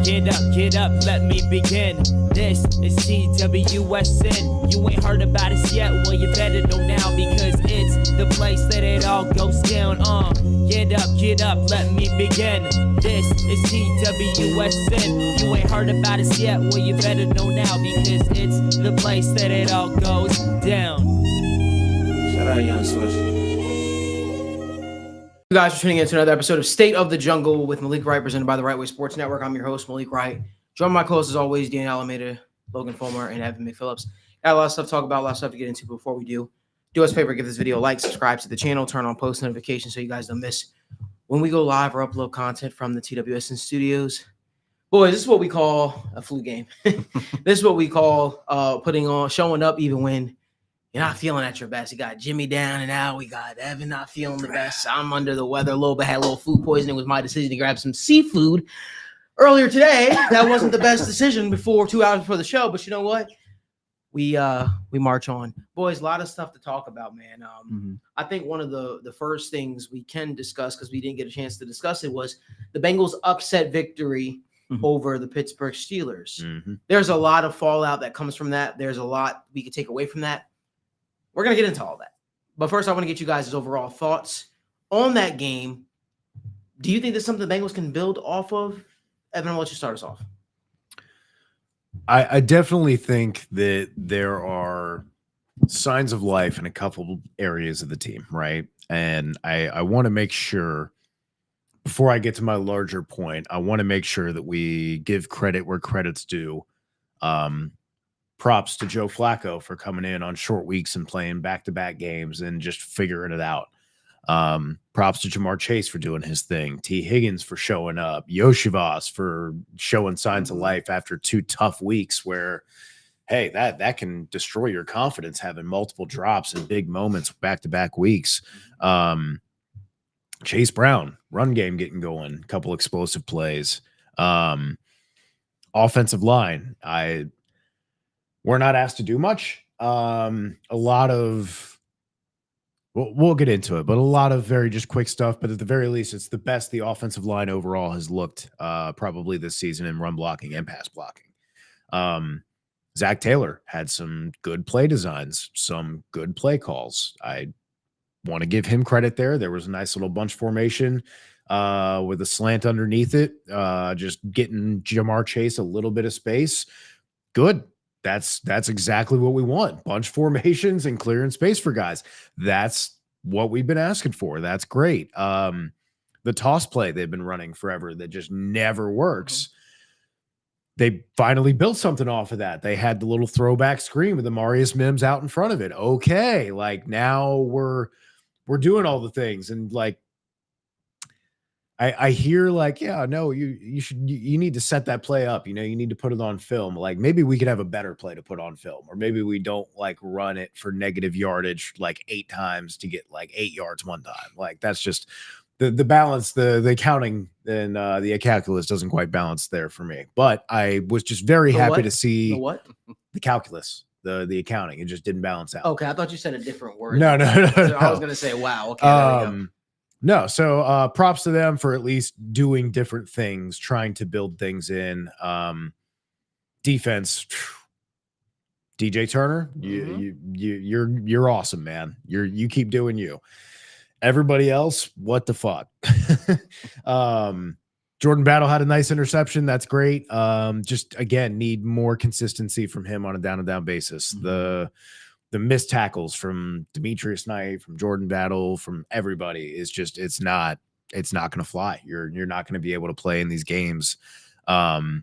get up, let me begin. This is 𝗬𝗎𝗪. You ain't heard about us yet, well you better know now, because it's the place that it all goes down. Get up, let me begin. This is 𝗬𝗎𝗪. You ain't heard about us yet, well you better know now, because it's the place that it all goes down. Shout out Young Swish. You guys are tuning in to another episode of State of the Jungle with Malik Wright, presented by the Right Way Sports Network. I'm your host, Malik Wright. Join my co-hosts as always, 𝗦𝗢𝗢𝗔𝗎𝗪, Logan Fulmer, and Evan McPhillips. Got a lot of stuff to talk about, a lot of stuff to get into. Before we do us a favor, give this video a like, subscribe to the channel, turn on post notifications so you guys don't miss when we go live or upload content from the TWSN studios. Boys, this is what we call a flu game. This is what we call showing up even when you're not feeling at your best. You got Jimmy down and out. We got Evan not feeling the best. I'm under the weather a little bit. Had a little food poisoning. It was my decision to grab some seafood earlier today. That wasn't the best decision 2 hours before the show, but you know what? We march on. Boys, a lot of stuff to talk about, man. I think one of the first things we can discuss, because we didn't get a chance to discuss it, was the Bengals' upset victory over the Pittsburgh Steelers. There's a lot of fallout that comes from that. There's a lot we could take away from that. We're going to get into all that. But first, I want to get you guys' overall thoughts on that game. Do you think there's something the Bengals can build off of? Evan, I'll let you start us off. I definitely think that there are signs of life in a couple areas of the team, right? And I want to make sure, before I get to my larger point, I want to make sure that we give credit where credit's due. Props to Joe Flacco for coming in on short weeks and playing back-to-back games and just figuring it out. Props to Ja'Marr Chase for doing his thing. T. Higgins for showing up. Iosivas for showing signs of life after 2 tough weeks where, hey, that can destroy your confidence, having multiple drops and big moments back-to-back weeks. Chase Brown, run game getting going, a couple explosive plays. Offensive line, we're not asked to do much. A lot of, we'll get into it, but a lot of very just quick stuff. But at the very least, it's the best the offensive line overall has looked probably this season in run blocking and pass blocking. Zach Taylor had some good play designs, some good play calls. I want to give him credit there. There was a nice little bunch formation with a slant underneath it, just getting Ja'Marr Chase a little bit of space. Good. That's exactly what we want. Bunch formations and clearing space for guys. That's what we've been asking for. That's great. The toss play they've been running forever that just never works. They finally built something off of that. They had the little throwback screen with the Marius Mims out in front of it. Okay, like now we're doing all the things, and like I hear like, yeah, no, you need to set that play up. You know, you need to put it on film. Like maybe we could have a better play to put on film, or maybe we don't like run it for negative yardage like 8 times to get like 8 yards one time. Like that's just the balance, the accounting and the calculus doesn't quite balance there for me. But I was just very happy to see the calculus, the accounting. It just didn't balance out. Okay, I thought you said a different word. No. So I was gonna say, wow. Okay, there we go. No, so props to them for at least doing different things, trying to build things in. Defense, DJ Turner, you're awesome, man. You keep doing you. Everybody else, what the fuck? Jordan Battle had a nice interception. That's great. Just again, need more consistency from him on a down-and-down basis. The missed tackles from Demetrius Knight, from Jordan Battle, from everybody is just, it's not going to fly. You're not going to be able to play in these games. And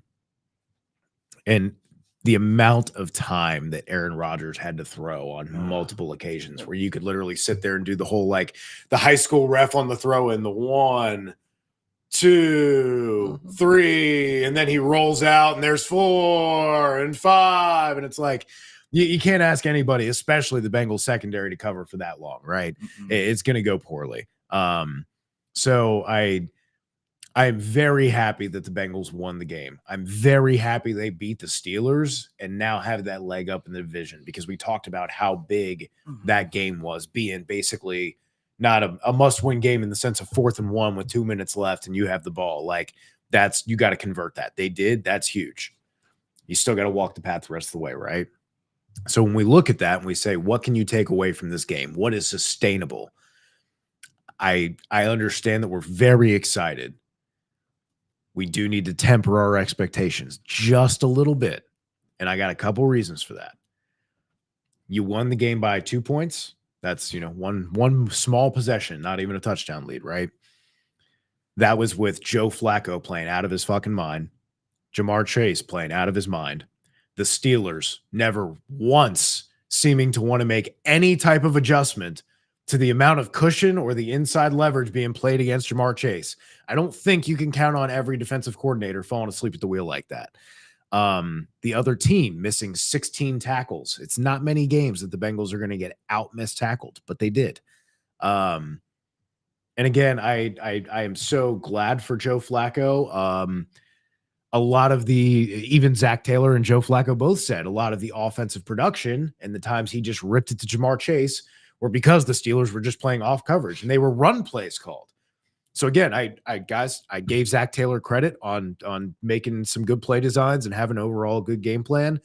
the amount of time that Aaron Rodgers had to throw on multiple occasions where you could literally sit there and do the whole, like the high school ref on the throw in the 1, 2, 3, and then he rolls out and there's 4 and 5. And it's like, you can't ask anybody, especially the Bengals secondary, to cover for that long, right? It's going to go poorly. So I'm very happy that the Bengals won the game. I'm very happy they beat the Steelers and now have that leg up in the division, because we talked about how big that game was, being basically not a must-win game in the sense of 4th and 1 with 2 minutes left and you have the ball. Like you got to convert that. They did. That's huge. You still got to walk the path the rest of the way, right? So when we look at that and we say, what can you take away from this game? What is sustainable? I understand that we're very excited. We do need to temper our expectations just a little bit. And I got a couple reasons for that. You won the game by 2 points. That's, one small possession, not even a touchdown lead, right? That was with Joe Flacco playing out of his fucking mind. Ja'Marr Chase playing out of his mind. The Steelers never once seeming to want to make any type of adjustment to the amount of cushion or the inside leverage being played against Ja'Marr Chase. I don't think you can count on every defensive coordinator falling asleep at the wheel like that. The other team missing 16 tackles. It's not many games that the Bengals are going to get out-missed tackled, but they did. And again, I am so glad for Joe Flacco. A lot of even Zach Taylor and Joe Flacco both said a lot of the offensive production and the times he just ripped it to Ja'Marr Chase were because the Steelers were just playing off coverage and they were run plays called. So again, I gave Zach Taylor credit on making some good play designs and having an overall good game plan.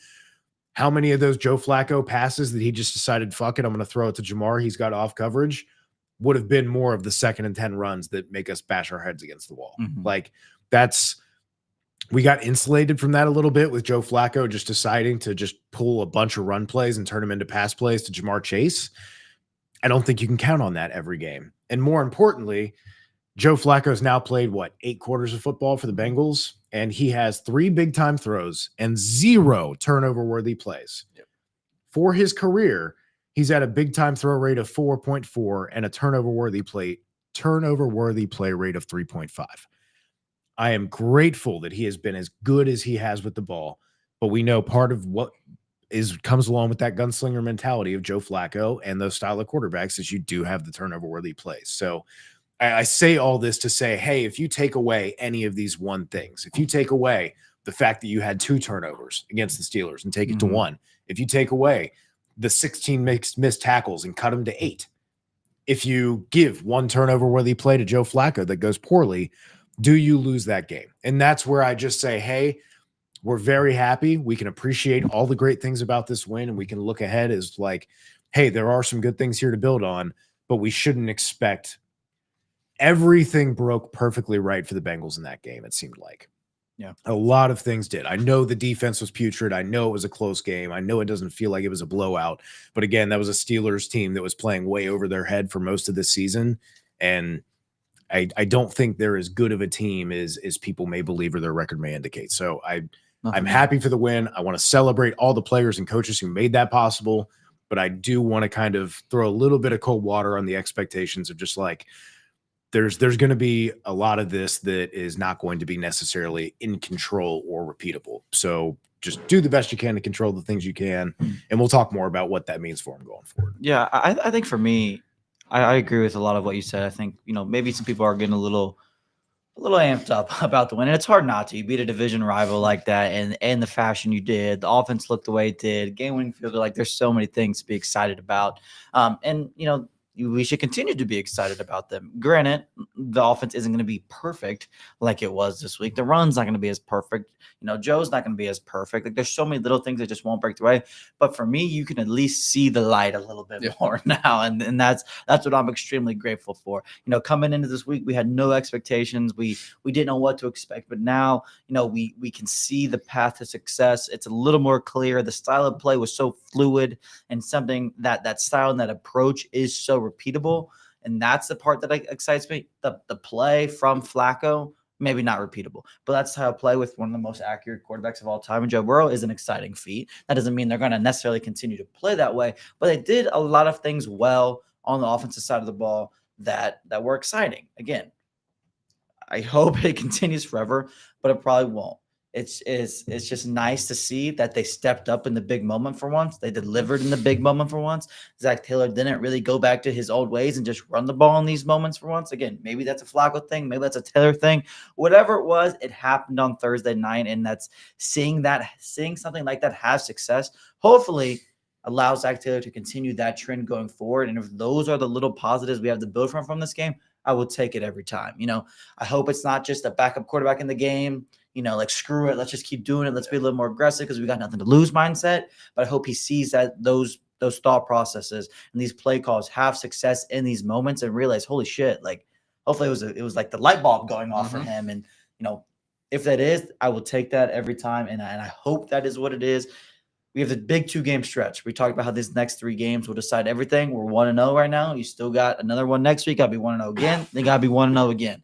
How many of those Joe Flacco passes that he just decided, fuck it, I'm going to throw it to Ja'Marr, he's got off coverage, would have been more of the 2nd and 10 runs that make us bash our heads against the wall. Like we got insulated from that a little bit with Joe Flacco just deciding to just pull a bunch of run plays and turn them into pass plays to Ja'Marr Chase. I don't think you can count on that every game. And more importantly, Joe Flacco's now played, 8 quarters of football for the Bengals, and he has 3 big-time throws and 0 turnover-worthy plays. Yep. For his career, he's at a big-time throw rate of 4.4 and a turnover-worthy play rate of 3.5. I am grateful that he has been as good as he has with the ball, but we know part of what comes along with that gunslinger mentality of Joe Flacco and those style of quarterbacks is you do have the turnover-worthy plays. So I say all this to say, hey, if you take away any of these one things, if you take away the fact that you had 2 turnovers against the Steelers and take it to 1, if you take away the 16 missed tackles and cut them to 8, if you give 1 turnover-worthy play to Joe Flacco that goes poorly, do you lose that game? And that's where I just say, hey, we're very happy. We can appreciate all the great things about this win, and we can look ahead as like, hey, there are some good things here to build on, but we shouldn't expect everything broke perfectly right for the Bengals in that game, it seemed like. Yeah. A lot of things did. I know the defense was putrid. I know it was a close game. I know it doesn't feel like it was a blowout. But again, that was a Steelers team that was playing way over their head for most of this season. And I don't think they're as good of a team as people may believe or their record may indicate. So I'm happy for the win. I want to celebrate all the players and coaches who made that possible. But I do want to kind of throw a little bit of cold water on the expectations of just like, there's going to be a lot of this that is not going to be necessarily in control or repeatable. So just do the best you can to control the things you can. And we'll talk more about what that means for them going forward. Yeah, I think for me, I agree with a lot of what you said. I think, maybe some people are getting a little amped up about the win. And it's hard not to. You beat a division rival like that and the fashion you did. The offense looked the way it did. Game-winning field goal. Like, there's so many things to be excited about. We should continue to be excited about them. Granted, the offense isn't going to be perfect like it was this week. The run's not going to be as perfect. Joe's not going to be as perfect. Like, there's so many little things that just won't break the way. But for me, you can at least see the light a little bit more now. And that's what I'm extremely grateful for. Coming into this week, we had no expectations. We didn't know what to expect. But now, we can see the path to success. It's a little more clear. The style of play was so fluid, and something that style and that approach is so repeatable, and that's the part that excites me. The play from Flacco, maybe not repeatable, but that's how I play with one of the most accurate quarterbacks of all time, and Joe Burrow is an exciting feat. That doesn't mean they're going to necessarily continue to play that way, but they did a lot of things well on the offensive side of the ball that were exciting. Again, I hope it continues forever, but it probably won't. It's just nice to see that they stepped up in the big moment for once. They delivered in the big moment for once. Zach Taylor didn't really go back to his old ways and just run the ball in these moments for once. Again, maybe that's a Flacco thing. Maybe that's a Taylor thing. Whatever it was, it happened on Thursday night, and that's seeing something like that have success, hopefully allows Zach Taylor to continue that trend going forward. And if those are the little positives we have to build from this game, I will take it every time. I hope it's not just a backup quarterback in the game, like screw it, let's just keep doing it. Let's be a little more aggressive because we got nothing to lose mindset. But I hope he sees that those thought processes and these play calls have success in these moments and realize, holy shit, like hopefully it was like the light bulb going off for him. And, if that is, I will take that every time. And I hope that is what it is. We have the big 2-game stretch. We talked about how these next 3 games will decide everything. We're 1-0 right now. You still got another one next week. Got to be 1-0 again. They got to be 1-0 again.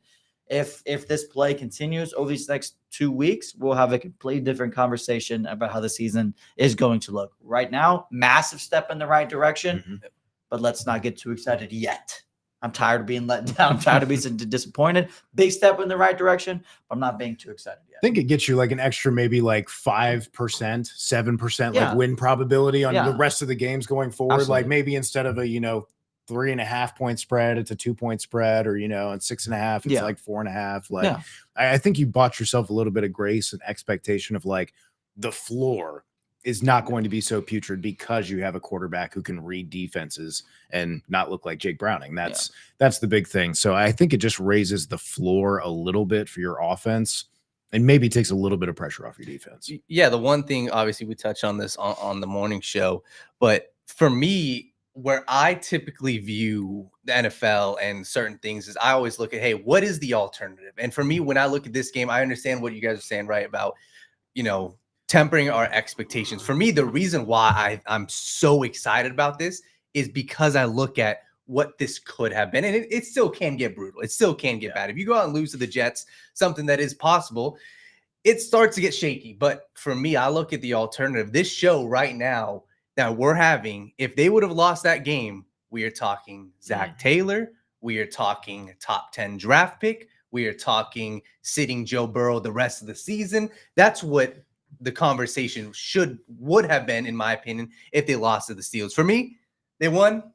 If this play continues over these next 2 weeks, we'll have a completely different conversation about how the season is going to look. Right now, massive step in the right direction, but let's not get too excited yet. I'm tired of being let down. I'm tired of being disappointed. Big step in the right direction, but I'm not being too excited yet. I think it gets you like an extra maybe like 5%, 7% like win probability on the rest of the games going forward. Absolutely. Like maybe instead of a 3.5 point spread, it's a 2 point spread, or and 6.5, it's like 4.5. Like I think you bought yourself a little bit of grace and expectation of like the floor is not going to be so putrid because you have a quarterback who can read defenses and not look like Jake Browning. That's the big thing. So I think it just raises the floor a little bit for your offense and maybe takes a little bit of pressure off your defense. Yeah, the one thing, obviously, we touched on this on the morning show, but for me, where I typically view the NFL and certain things is I always look at, hey, what is the alternative? And for me, when I look at this game, I understand what you guys are saying, right, about, tempering our expectations. For me, the reason why I'm so excited about this is because I look at what this could have been. And it still can get brutal. It still can get bad. If you go out and lose to the Jets, something that is possible, it starts to get shaky. But for me, I look at the alternative. This show right now that we're having, if they would have lost that game, we are talking Zach Taylor. We are talking top 10 draft pick. We are talking sitting Joe Burrow the rest of the season. That's what the conversation would have been, in my opinion, if they lost to the Steelers. For me, they won.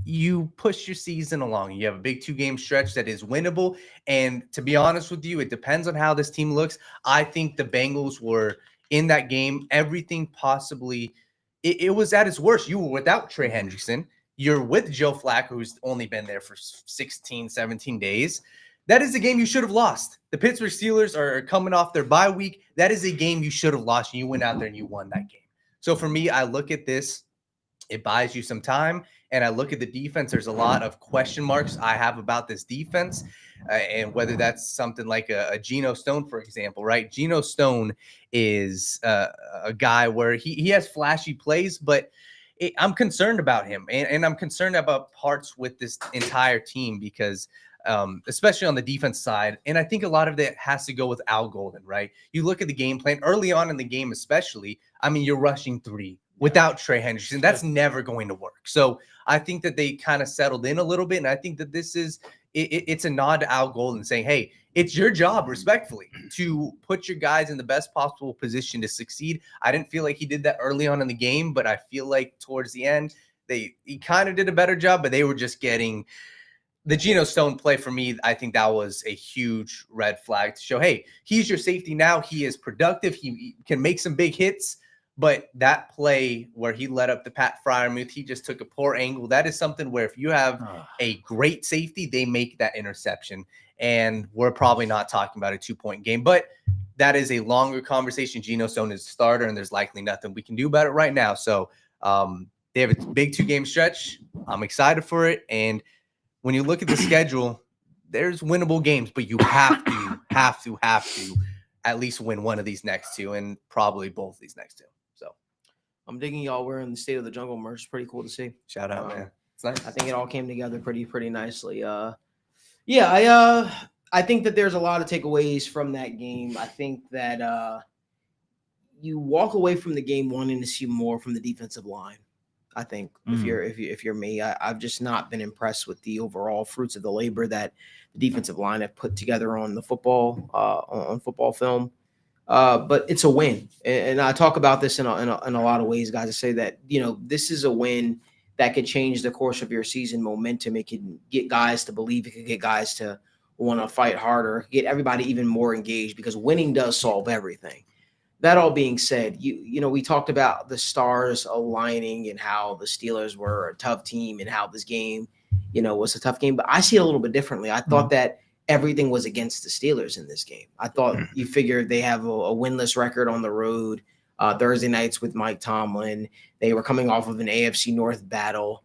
You push your season along. You have a big 2-game stretch that is winnable. And to be honest with you, it depends on how this team looks. I think the Bengals were in that game. Everything possibly, it was at its worst. You were without Trey Hendrickson. You're with Joe Flacco, who's only been there for 16, 17 days. That is a game you should have lost. The Pittsburgh Steelers are coming off their bye week. That is a game you should have lost, and you went out there and you won that game. So for me, I look at this. It buys you some time, and I look at the defense. There's a lot of question marks I have about this defense, and whether that's something like a Geno Stone, for example, right? Geno Stone is a guy where he has flashy plays, but I'm concerned about him, and I'm concerned about parts with this entire team because – especially on the defense side. And I think a lot of that has to go with Al Golden, right? You look at the game plan early on in the game, especially, I mean, you're rushing 3 without Trey Hendrickson. That's never going to work. So I think that they kind of settled in a little bit. And I think that this is, it's a nod to Al Golden saying, hey, it's your job, respectfully, to put your guys in the best possible position to succeed. I didn't feel like he did that early on in the game, but I feel like towards the end, he kind of did a better job, but they were just getting the Geno Stone play. For me, I think that was a huge red flag to show, hey, he's your safety now. He is productive. He can make some big hits. But that play where he led up to Pat Freiermuth, he just took a poor angle. That is something where if you have a great safety, they make that interception. And we're probably not talking about a 2-point game. But that is a longer conversation. Geno Stone is a starter, and there's likely nothing we can do about it right now. So they have a big 2-game stretch. I'm excited for it. And when you look at the schedule, there's winnable games, but you have to at least win one of these next 2 and probably both these next 2. So I'm digging y'all wearing the State of the Jungle merch. It's pretty cool to see. Shout out, man. It's nice. I think it all came together pretty nicely. I think that there's a lot of takeaways from that game. I think that you walk away from the game wanting to see more from the defensive line. I think if you're me, I've just not been impressed with the overall fruits of the labor that the defensive line have put together on the football on football film. But it's a win, and I talk about this in a lot of ways, guys. I say that this is a win that could change the course of your season momentum. It can get guys to believe. It can get guys to want to fight harder. Get everybody even more engaged because winning does solve everything. That all being said, we talked about the stars aligning and how the Steelers were a tough team and how this game, was a tough game. But I see it a little bit differently. I thought that everything was against the Steelers in this game. I thought you figured they have a winless record on the road. Thursday nights with Mike Tomlin. They were coming off of an AFC North battle.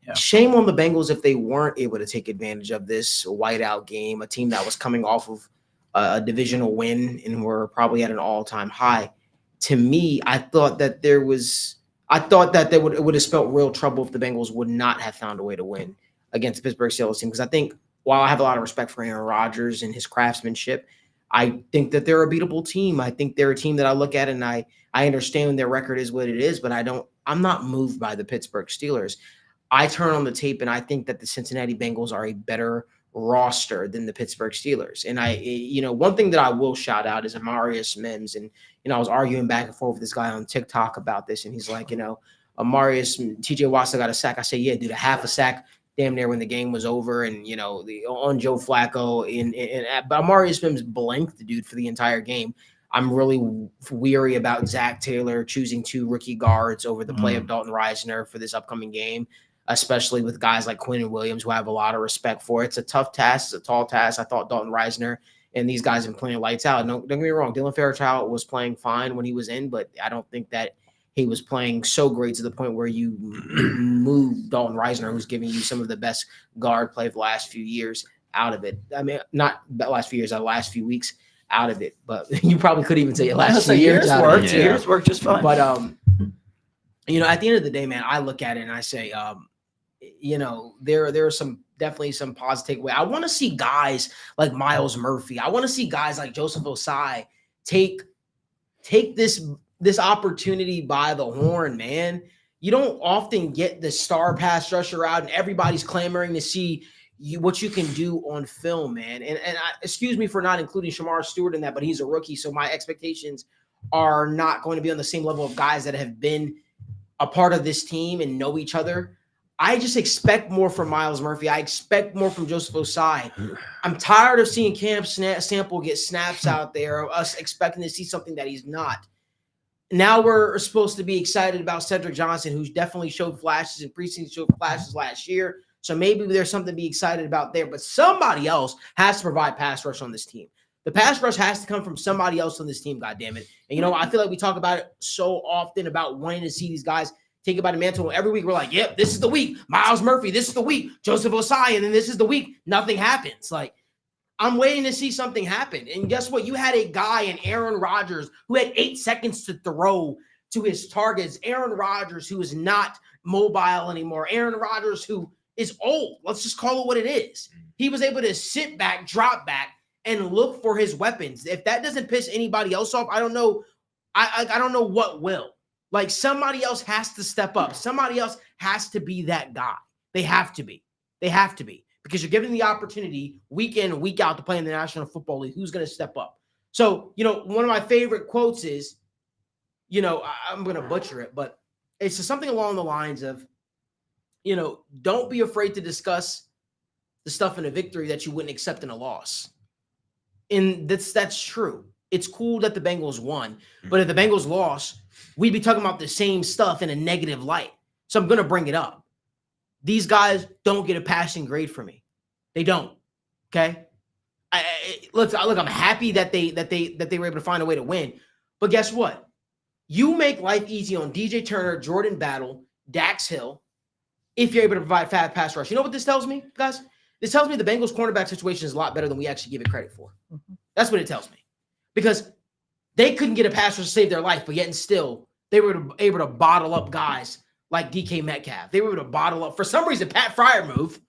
Yeah. Shame on the Bengals if they weren't able to take advantage of this whiteout game, a team that was coming off of a divisional win and were probably at an all-time high. To me, I thought that it would have spelt real trouble if the Bengals would not have found a way to win against the Pittsburgh Steelers team. Because I think while I have a lot of respect for Aaron Rodgers and his craftsmanship, I think that they're a beatable team. I think they're a team that I look at and I understand their record is what it is, but I'm not moved by the Pittsburgh Steelers. I turn on the tape and I think that the Cincinnati Bengals are a better roster than the Pittsburgh Steelers. And one thing that I will shout out is 𝗫𝗓𝗓. And, I was arguing back and forth with this guy on TikTok about this. And he's like, 𝗫𝗓𝗓, TJ Watt got a sack. I say, yeah, dude, a half a sack damn near when the game was over. And, on Joe Flacco but 𝗫𝗓𝗓's blanked the dude for the entire game. I'm really weary about Zach Taylor choosing 2 rookie guards over the play of Dalton Risner for this upcoming game, especially with guys like Quinn Williams, who I have a lot of respect for. It's a tough task. It's a tall task. I thought Dalton Risner and these guys have been playing lights out. Don't get me wrong. Dylan Fairchild was playing fine when he was in, but I don't think that he was playing so great to the point where you move Dalton Risner, who's giving you some of the best guard play of the last few years, out of it. I mean, not the last few years, the last few weeks out of it. But you probably could even say last few years worked. Years worked just fine. But at the end of the day, man, I look at it and I say, there are definitely some positive takeaway. I want to see guys like Myles Murphy. I want to see guys like Joseph Ossai take this opportunity by the horn, man. You don't often get the star pass rusher out and everybody's clamoring to see what you can do on film, man. And excuse me for not including Shamar Stewart in that, but he's a rookie, so my expectations are not going to be on the same level of guys that have been a part of this team and know each other. I just expect more from Myles Murphy. I expect more from Joseph Ossai. I'm tired of seeing Cam Sample get snaps out there, of us expecting to see something that he's not. Now we're supposed to be excited about Cedric Johnson, who's definitely showed flashes in preseason, showed flashes last year. So maybe there's something to be excited about there. But somebody else has to provide pass rush on this team. The pass rush has to come from somebody else on this team, goddammit. And, I feel like we talk about it so often about wanting to see these guys take it by the mantle. Every week we're like, yep, this is the week. Myles Murphy, this is the week. Joseph Ossai, and then this is the week. Nothing happens. Like, I'm waiting to see something happen. And guess what? You had a guy in Aaron Rodgers who had 8 seconds to throw to his targets. Aaron Rodgers, who is not mobile anymore. Aaron Rodgers, who is old. Let's just call it what it is. He was able to sit back, drop back, and look for his weapons. If that doesn't piss anybody else off, I don't know. I don't know what will. Like, somebody else has to step up. Somebody else has to be that guy. They have to be. They have to be. Because you're given the opportunity week in and week out to play in the National Football League. Who's going to step up? So, one of my favorite quotes is, I'm going to butcher it, but it's just something along the lines of, don't be afraid to discuss the stuff in a victory that you wouldn't accept in a loss. And that's true. It's cool that the Bengals won, but if the Bengals lost, we'd be talking about the same stuff in a negative light. So I'm going to bring it up. These guys don't get a passing grade for me. They don't. Okay. Look, I'm happy that they were able to find a way to win, but guess what? You make life easy on DJ Turner, Jordan Battle, Dax Hill, if you're able to provide fast pass rush. You know what this tells me, guys? This tells me the Bengals cornerback situation is a lot better than we actually give it credit for. That's what it tells me. Because they couldn't get a pass rush to save their life, but yet and still, they were able to bottle up guys like DK Metcalf. They were able to bottle up, for some reason, Pat Freiermuth,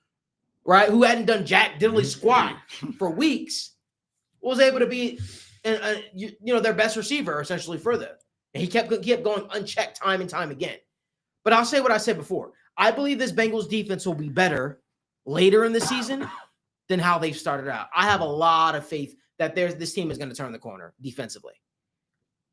right, who hadn't done jack diddly squat for weeks, was able to be, their best receiver, essentially, for them. And he kept going unchecked time and time again. But I'll say what I said before. I believe this Bengals defense will be better later in the season than how they've started out. I have a lot of faith that this team is going to turn the corner defensively.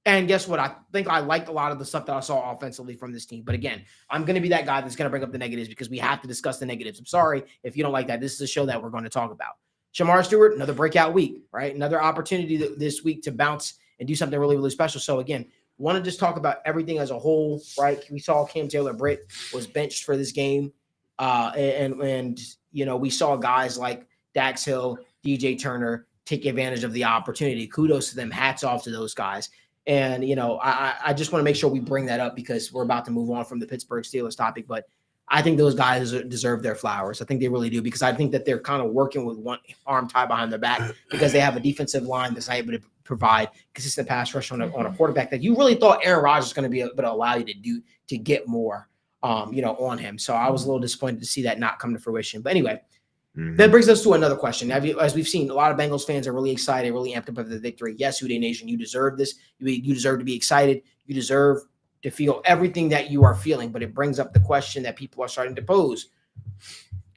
And guess what? I think I liked a lot of the stuff that I saw offensively from this team. But again, I'm going to be that guy that's going to bring up the negatives because we have to discuss the negatives. I'm sorry if you don't like that. This is a show that we're going to talk about. Shamar Stewart, another breakout week, right? Another opportunity this week to bounce and do something really, really special. So again, want to just talk about everything as a whole, right? We saw Cam Taylor-Britt was benched for this game. And we saw guys like Dax Hill, DJ Turner take advantage of the opportunity. Kudos to them. Hats off to those guys. And, I just want to make sure we bring that up because we're about to move on from the Pittsburgh Steelers topic. But I think those guys deserve their flowers. I think they really do because I think that they're kind of working with one arm tied behind their back because they have a defensive line that's able to provide consistent pass rush on a quarterback that you really thought Aaron Rodgers was going to be able to allow you to get more, on him. So I was a little disappointed to see that not come to fruition. But anyway, that brings us to another question. As we've seen, a lot of Bengals fans are really excited, really amped up of the victory. Yes, 𝗦𝗧𝗎 Nation, you deserve this. You deserve to be excited. You deserve to feel everything that you are feeling. But it brings up the question that people are starting to pose.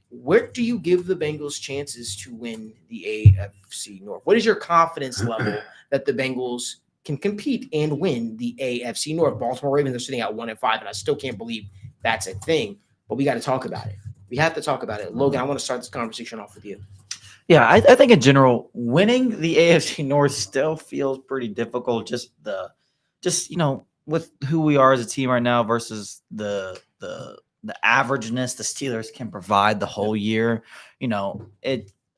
Where do you give the Bengals chances to win the AFC North? What is your confidence level that the Bengals can compete and win the AFC North? Baltimore Ravens are sitting at 1-5, and I still can't believe that's a thing. But we got to talk about it. We have to talk about it. Logan, I want to start this conversation off with you. Yeah, I think in general, winning the AFC North still feels pretty difficult. Just with who we are as a team right now versus the averageness the Steelers can provide the whole year.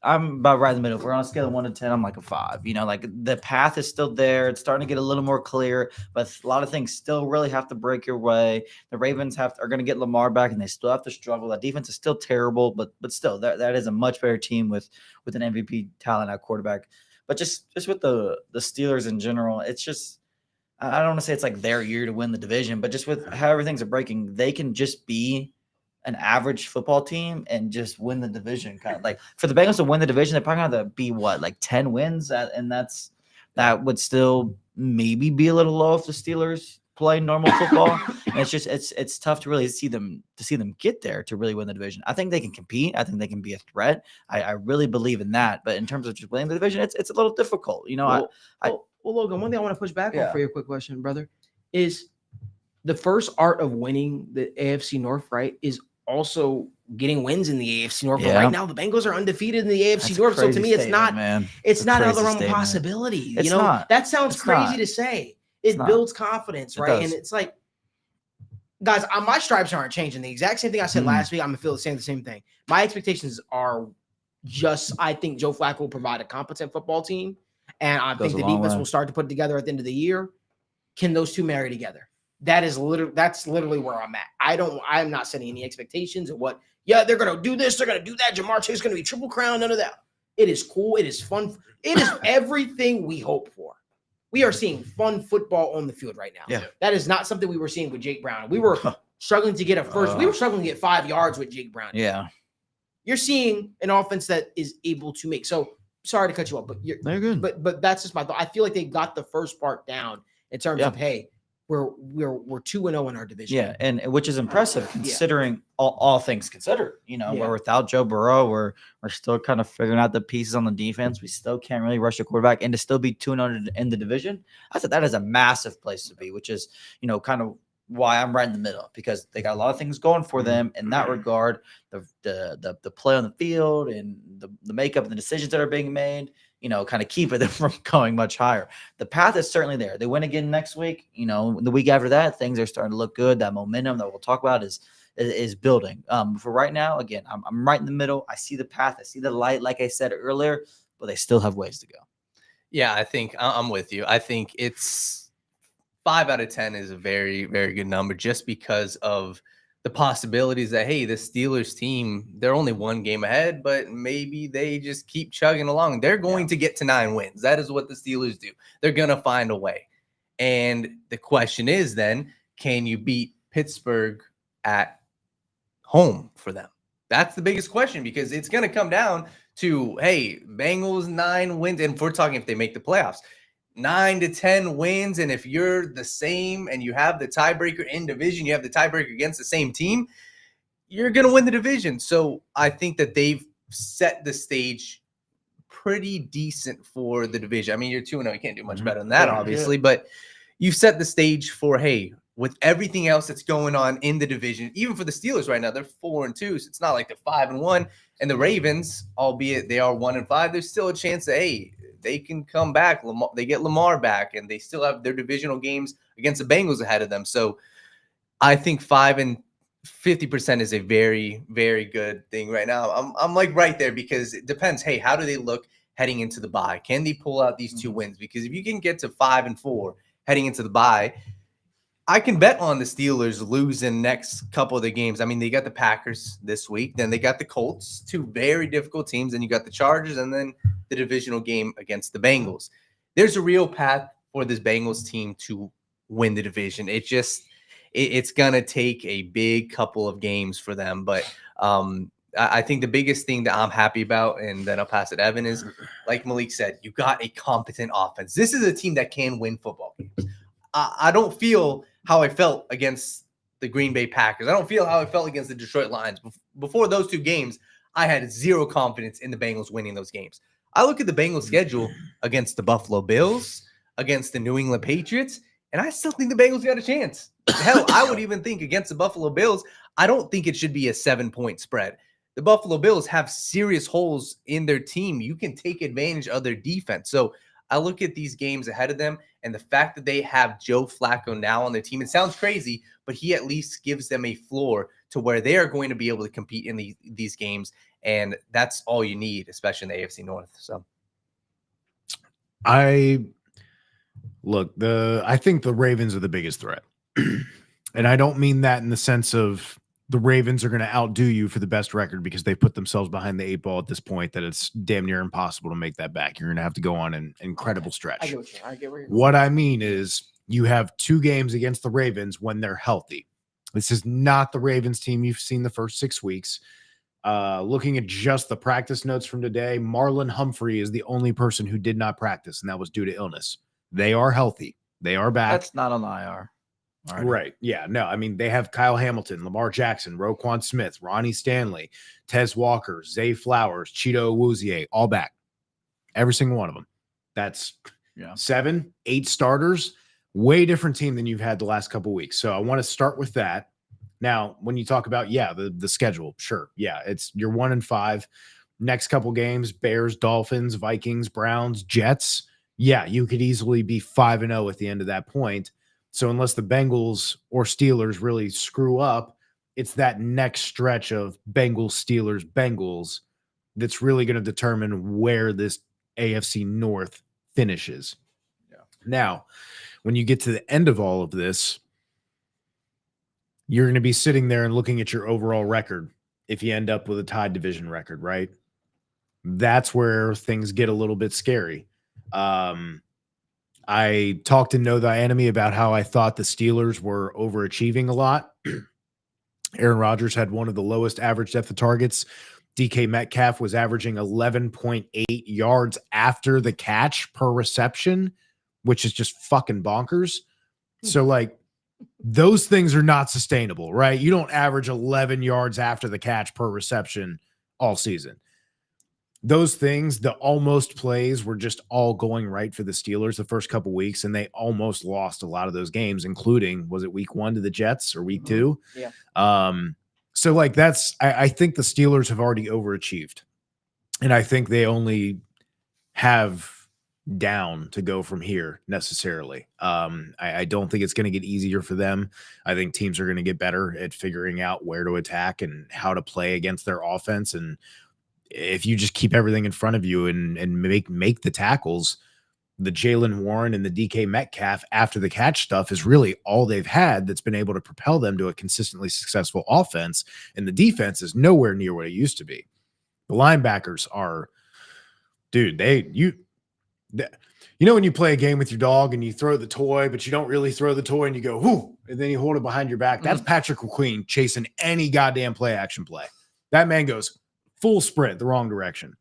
I'm about right in the middle. If we're on a scale of 1 to 10, I'm like a 5. Like the path is still there. It's starting to get a little more clear, but a lot of things still really have to break your way. The Ravens are going to get Lamar back, and they still have to struggle. That defense is still terrible, but still, that is a much better team with an MVP talent at quarterback. But just with the Steelers in general, it's just I don't want to say it's like their year to win the division, but just with how everything's breaking, they can just be an average football team and just win the division. Kind of like for the Bengals to win the division, they're probably going to have to be like 10 wins, and that would still maybe be a little low if the Steelers play normal football. And it's tough to really see them get there to really win the division. I think they can compete. I think they can be a threat. I really believe in that. But in terms of just winning the division, it's a little difficult. Well, Logan, one thing I want to push back on for your quick question, brother, is the first art of winning the AFC North, right, is also getting wins in the AFC North. But right now, the Bengals are undefeated in the AFC North. So to me, it's not out of the realm of possibility. That sounds crazy to say. It builds confidence, right? And it's like, guys, my stripes aren't changing. The exact same thing I said last week. I'm going to feel the same thing. My expectations are I think Joe Flacco will provide a competent football team. And I think the defense will start to put it together at the end of the year. Can those two marry together? That's literally where I'm at. I'm not setting any expectations of what, they're going to do this, they're going to do that. Ja'Marr Chase is going to be triple crown, none of that. It is cool. It is fun. It is everything we hope for. We are seeing fun football on the field right now. Yeah. That is not something we were seeing with Jake Brown. We were struggling to get we were struggling to get 5 yards with Jake Brown. Yeah. You're seeing an offense that is able to make. So sorry to cut you off, but they're good. But that's just my thought. I feel like they got the first part down in terms of, hey, we're 2-0 in our division. Yeah, and which is impressive considering all things considered. We're without Joe Burrow. We're still kind of figuring out the pieces on the defense. We still can't really rush a quarterback, and to still be 2-0 in the division, I said that is a massive place to be, which is kind of why I'm right in the middle, because they got a lot of things going for them in that regard. The play on the field and the makeup and the decisions that are being made, kind of keep it from going much higher. The path is certainly there. They win again next week. The week after that, things are starting to look good. That momentum that we'll talk about is building. For right now, again, I'm right in the middle. I see the path. I see the light, like I said earlier, but they still have ways to go. Yeah, I think I'm with you. I think it's 5 out of 10 is a very, very good number just because of the possibilities that, hey, the Steelers team, they're only 1 game ahead, but maybe they just keep chugging along. They're going to get to 9 wins. That is what the Steelers do. They're going to find a way. And the question is then, can you beat Pittsburgh at home for them? That's the biggest question, because it's going to come down to, hey, Bengals 9 wins. And if we're talking if they make the playoffs, 9 to 10 wins, and if you're the same and you have the tiebreaker in division, you have the tiebreaker against the same team, you're going to win the division. So I think that they've set the stage pretty decent for the division. I mean, you're 2-0. You can't do much better than that, obviously, but you've set the stage for, hey, with everything else that's going on in the division, even for the Steelers right now, they're 4-2, so it's not like they're 5-1. And the Ravens, albeit they are 1-5, there's still a chance that, hey, they can come back. They get Lamar back, and they still have their divisional games against the Bengals ahead of them. So I think 5 and 50% is a very, very good thing right now. I'm like right there because it depends. Hey, how do they look heading into the bye? Can they pull out these 2 wins? Because if you can get to 5-4 heading into the bye, I can bet on the Steelers losing next couple of the games. I mean, they got the Packers this week, then they got the Colts, 2 very difficult teams, and you got the Chargers, and then the divisional game against the Bengals. There's a real path for this Bengals team to win the division. It's going to take a big couple of games for them. But I think the biggest thing that I'm happy about, and then I'll pass it to Evan, is like Malik said, you got a competent offense. This is a team that can win football games. I don't feel how I felt against the Green Bay Packers. I don't feel how I felt against the Detroit Lions. Before those 2 games, I had zero confidence in the Bengals winning those games. I look at the Bengals schedule against the Buffalo Bills, against the New England Patriots, and I still think the Bengals got a chance. Hell, I would even think against the Buffalo Bills, I don't think it should be a 7-point spread. The Buffalo Bills have serious holes in their team. You can take advantage of their defense. So I look at these games ahead of them, and the fact that they have Joe Flacco now on their team, it sounds crazy, but he at least gives them a floor to where they are going to be able to compete in these games, and that's all you need, especially in the AFC North. So I think the Ravens are the biggest threat. And I don't mean that in the sense of the Ravens are going to outdo you for the best record because they put themselves behind the 8 ball at this point that it's damn near impossible to make that back. You're going to have to go on an incredible stretch. I get where you're What I mean is you have 2 games against the Ravens when they're healthy. This is not the Ravens team you've seen the first 6 weeks. Looking at just the practice notes from today, Marlon Humphrey is the only person who did not practice, and that was due to illness. They are healthy. They are back. That's not on the IR. Alrighty. Right. Yeah. No, I mean, they have Kyle Hamilton, Lamar Jackson, Roquan Smith, Ronnie Stanley, Tez Walker, Zay Flowers, Cheeto Awuzie, all back. Every single one of them. That's 7, 8 starters. Way different team than you've had the last couple of weeks. So I want to start with that. Now, when you talk about, the schedule, sure. Yeah, you're 1-5. Next couple games, Bears, Dolphins, Vikings, Browns, Jets. Yeah, you could easily be 5-0 at the end of that point. So unless the Bengals or Steelers really screw up, it's that next stretch of Bengals, Steelers, Bengals that's really going to determine where this AFC North finishes. Yeah. Now, when you get to the end of all of this, you're going to be sitting there and looking at your overall record if you end up with a tied division record, right? That's where things get a little bit scary. I talked to 𝗦𝗢𝗢𝗕𝗦𝗢 about how I thought the Steelers were overachieving a lot. Aaron Rodgers had one of the lowest average depth of targets. DK Metcalf was averaging 11.8 yards after the catch per reception, which is just fucking bonkers. So, like, those things are not sustainable, right? You don't average 11 yards after the catch per reception all season. Those things, the almost plays were just all going right for the Steelers the first couple weeks, and they almost lost a lot of those games, including, was it week 1 to the Jets or week 2? Yeah. So like I think the Steelers have already overachieved, and I think they only have down to go from here necessarily. I don't think it's going to get easier for them. I think teams are going to get better at figuring out where to attack and how to play against their offense, and if you just keep everything in front of you and make the tackles, the Jaylen Warren and the DK Metcalf after the catch stuff is really all they've had that's been able to propel them to a consistently successful offense. And the defense is nowhere near what it used to be. The linebackers are, dude, you know, when you play a game with your dog and you throw the toy, but you don't really throw the toy and you go, whoo, and then you hold it behind your back. That's Patrick McQueen chasing any goddamn play action play. That man goes full sprint the wrong direction.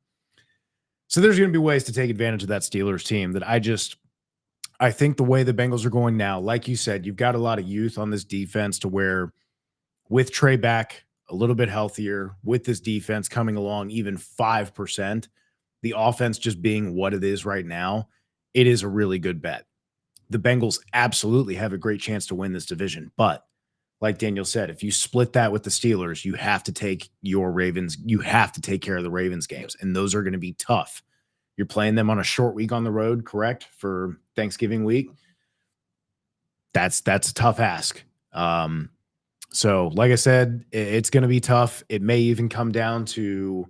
So there's going to be ways to take advantage of that Steelers team that I think the way the Bengals are going now, like you said, you've got a lot of youth on this defense to where with Trey back a little bit healthier, with this defense coming along even 5%, the offense just being what it is right now, it is a really good bet. The Bengals absolutely have a great chance to win this division, but like Daniel said, if you split that with the Steelers, you have to take your Ravens. You have to take care of the Ravens games, and those are going to be tough. You're playing them on a short week on the road, correct, for Thanksgiving week. That's a tough ask. So, like I said, it's going to be tough. It may even come down to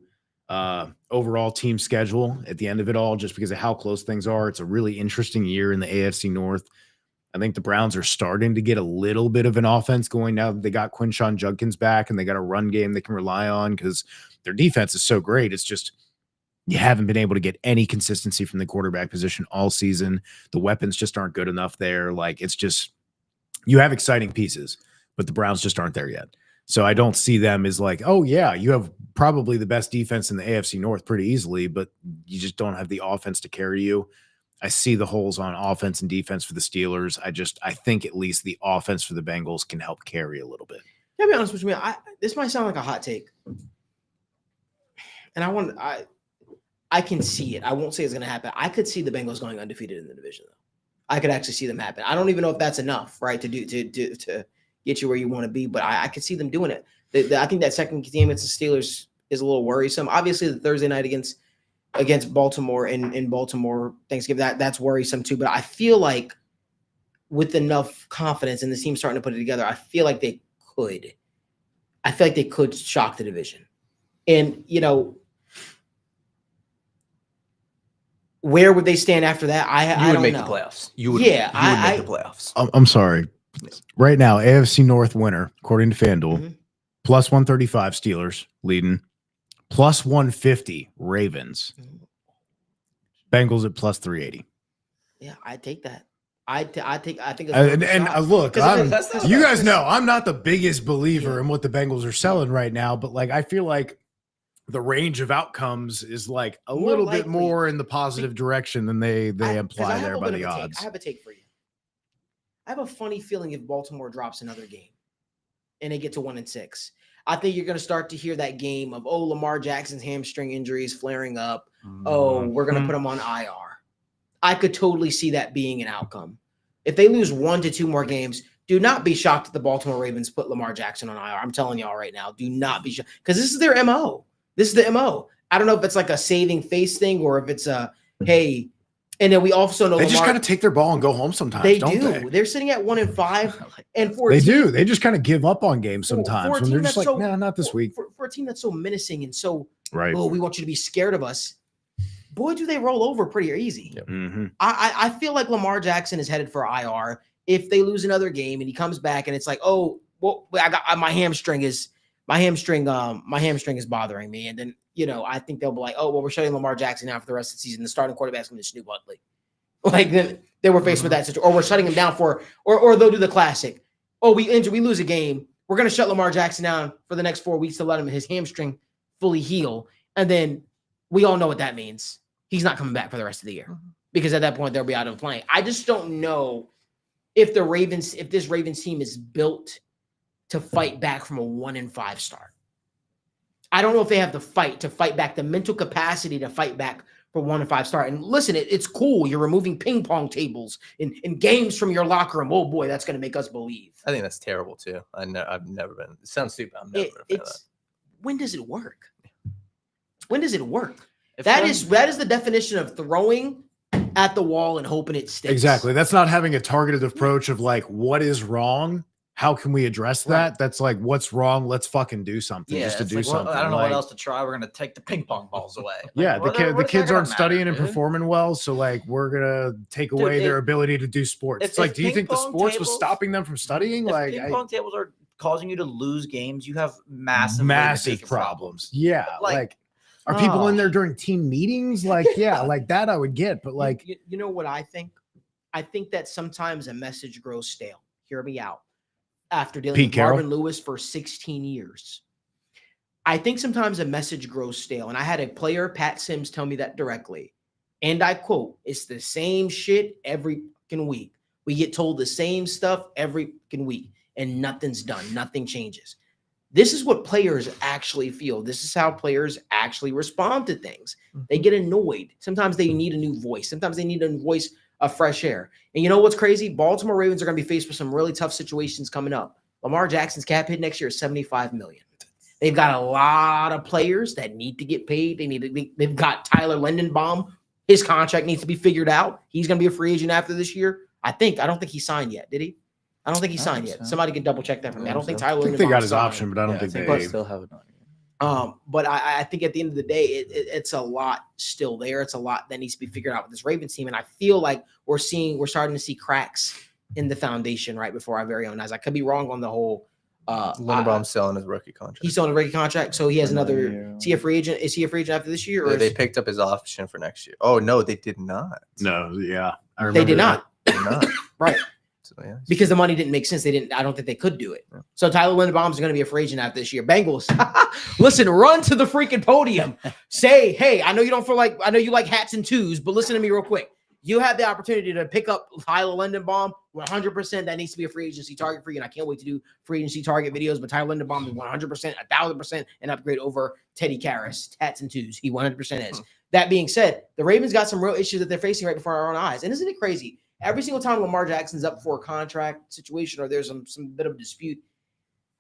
overall team schedule at the end of it all, just because of how close things are. It's a really interesting year in the AFC North. I think the Browns are starting to get a little bit of an offense going now that they got 𝗦𝗧𝗏𝗏𝗪𝗏 back and they got a run game they can rely on because their defense is so great. It's just you haven't been able to get any consistency from the quarterback position all season. The weapons just aren't good enough there. Like, it's just, you have exciting pieces, but the Browns just aren't there yet. So I don't see them as like, oh yeah, you have probably the best defense in the AFC North pretty easily, but you just don't have the offense to carry you. I see the holes on offense and defense for the Steelers. I think at least the offense for the Bengals can help carry a little bit. I'll be honest with you, man. This might sound like a hot take, and I can see it. I won't say it's going to happen. I could see the Bengals going undefeated in the division, though. I could actually see them happen. I don't even know if that's enough, right, to get you where you want to be, but I could see them doing it. I think that second game against the Steelers is a little worrisome. Obviously, the Thursday night against Baltimore in Baltimore Thanksgiving, that's worrisome too. But I feel like with enough confidence and the team starting to put it together, I feel like they could. I feel like they could shock the division. And where would they stand after that? I don't make know. the playoffs. You would. Yeah, You would make the playoffs. I'm sorry. Right now, AFC North winner, according to FanDuel, plus 135 Steelers leading, plus 150 Ravens. Bengals at plus 380. Yeah, I take that. I think. Look, That's you guys know I'm not the biggest believer in what the Bengals are selling right now, but like I feel like the range of outcomes is like a little bit more in the positive direction than they imply there by the odds. I have a take for you. I have a funny feeling if Baltimore drops another game and they get to 1-6, I think you're going to start to hear that game of, oh, Lamar Jackson's hamstring injury is flaring up. Oh, we're going to put him on IR. I could totally see that being an outcome. If they lose 1 to 2 more games, do not be shocked that the Baltimore Ravens put Lamar Jackson on IR. I'm telling y'all right now, do not be shocked because this is their MO. This is the MO. I don't know if it's like a saving face thing or if it's a, hey, and then we also know they just kind of take their ball and go home sometimes. They don't do. They? They're sitting at 1-5, and they do. They just kind of give up on games sometimes when they're just like, nah, not this week. For a team that's so menacing and so, right? Oh, we want you to be scared of us. Boy, do they roll over pretty easy. Yep. Mm-hmm. I feel like Lamar Jackson is headed for IR if they lose another game and he comes back and it's like, oh, well, I got my hamstring is bothering me, and then. I think they'll be like, oh, well, we're shutting Lamar Jackson down for the rest of the season. The starting quarterback's going to be Snoop Utley. Like then they were faced with that situation, or we're shutting him down or they'll do the classic. Oh, we lose a game. We're going to shut Lamar Jackson down for the next 4 weeks to let his hamstring fully heal. And then we all know what that means. He's not coming back for the rest of the year because at that point they'll be out of playing. I just don't know if this Ravens team is built to fight back from a 1-5 start. I don't know if they have the fight to fight back, the mental capacity to fight back for 1-5 start. And listen, it's cool. You're removing ping pong tables and games from your locker room. Oh boy, that's going to make us believe. I think that's terrible too. I've never been. It sounds stupid. I'm never been a fan of that. When does it work? When does it work? That is the definition of throwing at the wall and hoping it sticks. Exactly. That's not having a targeted approach of like, what is wrong? How can we address that? Right. That's like, what's wrong? Let's fucking do something just to do something. I don't know what else to try. We're going to take the ping pong balls away. The kids aren't studying and performing well. So like, we're going to take away their ability to do sports. It's like, do you think the sports was stopping them from studying? Like ping pong tables are causing you to lose games. You have massive problems. Yeah. Like are people in there during team meetings? Like, yeah, like that I would get. But like, you know what I think? I think that sometimes a message grows stale. Hear me out. After dealing with Marvin Lewis for 16 years. I think sometimes a message grows stale. And I had a player, Pat Sims, tell me that directly. And I quote, it's the same shit every fucking week. We get told the same stuff every fucking week and nothing's done. Nothing changes. This is what players actually feel. This is how players actually respond to things. They get annoyed. Sometimes they need a new voice. Sometimes they need a voice of fresh air. And you know what's crazy? Baltimore Ravens are going to be faced with some really tough situations coming up. Lamar Jackson's cap hit next year is $75 million. They've got a lot of players that need to get paid. They've got Tyler Lindenbaum. His contract needs to be figured out. He's going to be a free agent after this year. I don't think he signed yet. Did he? I don't think he I signed think yet. so. Somebody can double check that for me. I don't think so. Tyler I think they Linderbaum got his signed. option, but I don't Yeah, think I think they They still have it. But I think at the end of the day, it's a lot still there. It's a lot that needs to be figured out with this Ravens team, and I feel like we're starting to see cracks in the foundation right before our very own eyes. I could be wrong on the whole. Linderbaum's selling his rookie contract. He's on a rookie contract, so he has Another another. year. Is he a free agent? Is he a free agent after this year? Or They is- picked up his option for next year. Oh no, they did not. No, yeah, I remember they did that. not. They did not. Right. So, yeah. Because the money didn't make sense. They didn't. I don't think they could do it. Yeah. So Tyler Linderbaum is going to be a free agent after this year. Bengals, listen, run to the freaking podium. Say, hey, I know you don't feel like. I know you like hats and twos, but listen to me real quick. You have the opportunity to pick up Tyler Linderbaum 100%. That needs to be a free agency target for you, and I can't wait to do free agency target videos. But Tyler Linderbaum is 100%, 1,000% an upgrade over 𝗕𝗘𝗪, hats and twos. He 100% is. That being said, the Ravens got some real issues that they're facing right before our own eyes, and isn't it crazy? Every single time Lamar Jackson's up for a contract situation or there's some bit of dispute,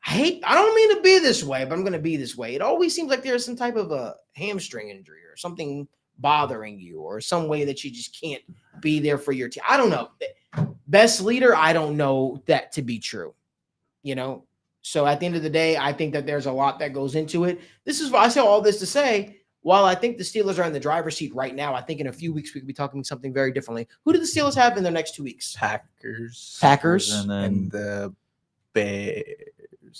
I don't mean to be this way, but I'm going to be this way. It always seems like there's some type of a hamstring injury or something bothering you or some way that you just can't be there for your team. I don't know. Best leader, I don't know that to be true, you know? So at the end of the day, I think that there's a lot that goes into it. This is why I say all this to say, while I think the Steelers are in the driver's seat right now, I think in a few weeks we could be talking something very differently. Who do the Steelers have in their next 2 weeks? Packers And then and the Bears.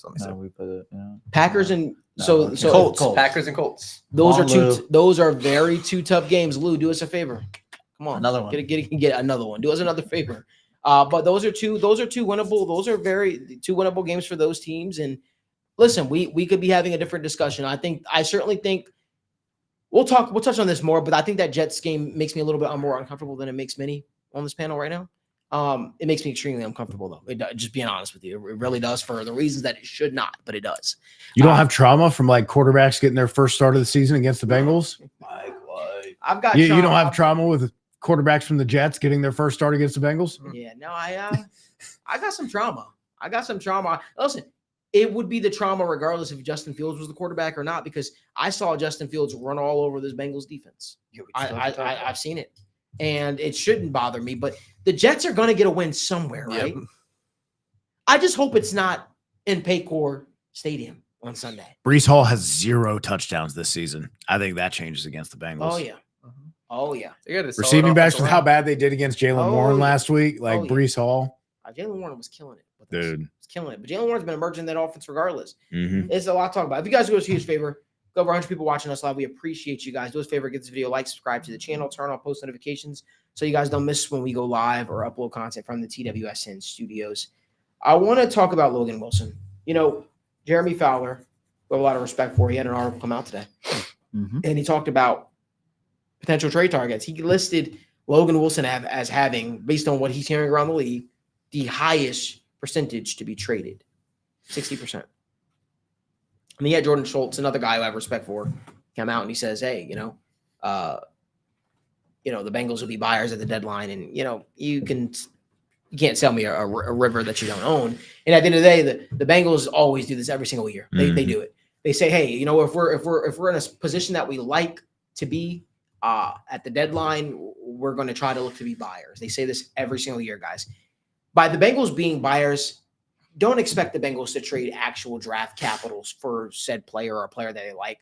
Let me see. no, we put it. Yeah. Packers and No, so Colts. Colts. Packers and Colts. those Come are on, two. Lou. Those are very two tough games. Lou, do us a favor. Come on, Another one. Get another one. Do us another favor. But those are two winnable. Those are two winnable games for those teams. And listen, we could be having a different discussion. I certainly think we'll touch on this more. But I think that Jets game makes me a little bit more uncomfortable than it makes many on this panel right now. It makes me extremely uncomfortable though. Just being honest with you, it really does for the reasons that it should not, but it does. You don't have trauma from like quarterbacks getting their first start of the season against the Bengals. I've got You don't have trauma with quarterbacks from the Jets getting their first start against the Bengals. Yeah, no, I got some trauma. Listen, it would be the trauma regardless if Justin Fields was the quarterback or not, because I saw Justin Fields run all over this Bengals defense. I've seen it, and it shouldn't bother me. But the Jets are going to get a win somewhere, right? Yep. I just hope it's not in Paycor Stadium on Sunday. Brees Hall has 0 touchdowns this season. I think that changes against the Bengals. Oh yeah, oh yeah. They got a solid Receiving backs offensive with how line. bad they did against Jalen Oh, Warren yeah. last week, like Oh, yeah. Brees Hall, Jalen Warren was killing it. dude. He's killing it. But Jalen Warren's been emerging in that offense regardless. Mhm. It's a lot to talk about. If you guys do us a huge favor, go over 100 people watching us live. We appreciate you guys. Do us a favor, get this video a like, subscribe to the channel, turn on post notifications so you guys don't miss when we go live or upload content from the TWSN studios. I want to talk about Logan Wilson. You know, Jeremy Fowler, we have a lot of respect for. He had an article come out today, Mhm. and he talked about potential trade targets. He listed Logan Wilson as having, based on what he's hearing around the league, the highest percentage to be traded, 60%. And he had Jordan Schultz, another guy who I have respect for, come out and he says, hey, the Bengals will be buyers at the deadline. And, you can't sell me a river that you don't own. And at the end of the day, the Bengals always do this every single year. They do it. They say, hey, if we're in a position that we like to be at the deadline, we're going to try to look to be buyers. They say this every single year, guys. By the Bengals being buyers, don't expect the Bengals to trade actual draft capitals for said player or a player that they like.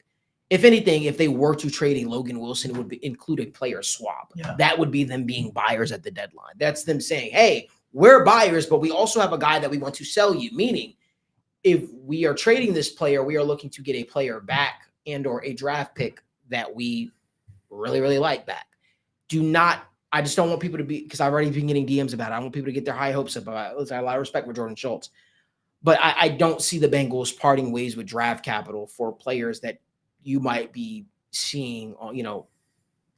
If anything, if they were to trade a Logan Wilson, it would include a player swap. Yeah. That would be them being buyers at the deadline. That's them saying, hey, we're buyers, but we also have a guy that we want to sell you. Meaning, if we are trading this player, we are looking to get a player back and or a draft pick that we really, really like back. I just don't want people to be, because I've already been getting DMs about it. I want people to get their high hopes up about it. Listen, I have a lot of respect for Jordan Schultz, but I don't see the Bengals parting ways with draft capital for players that you might be seeing,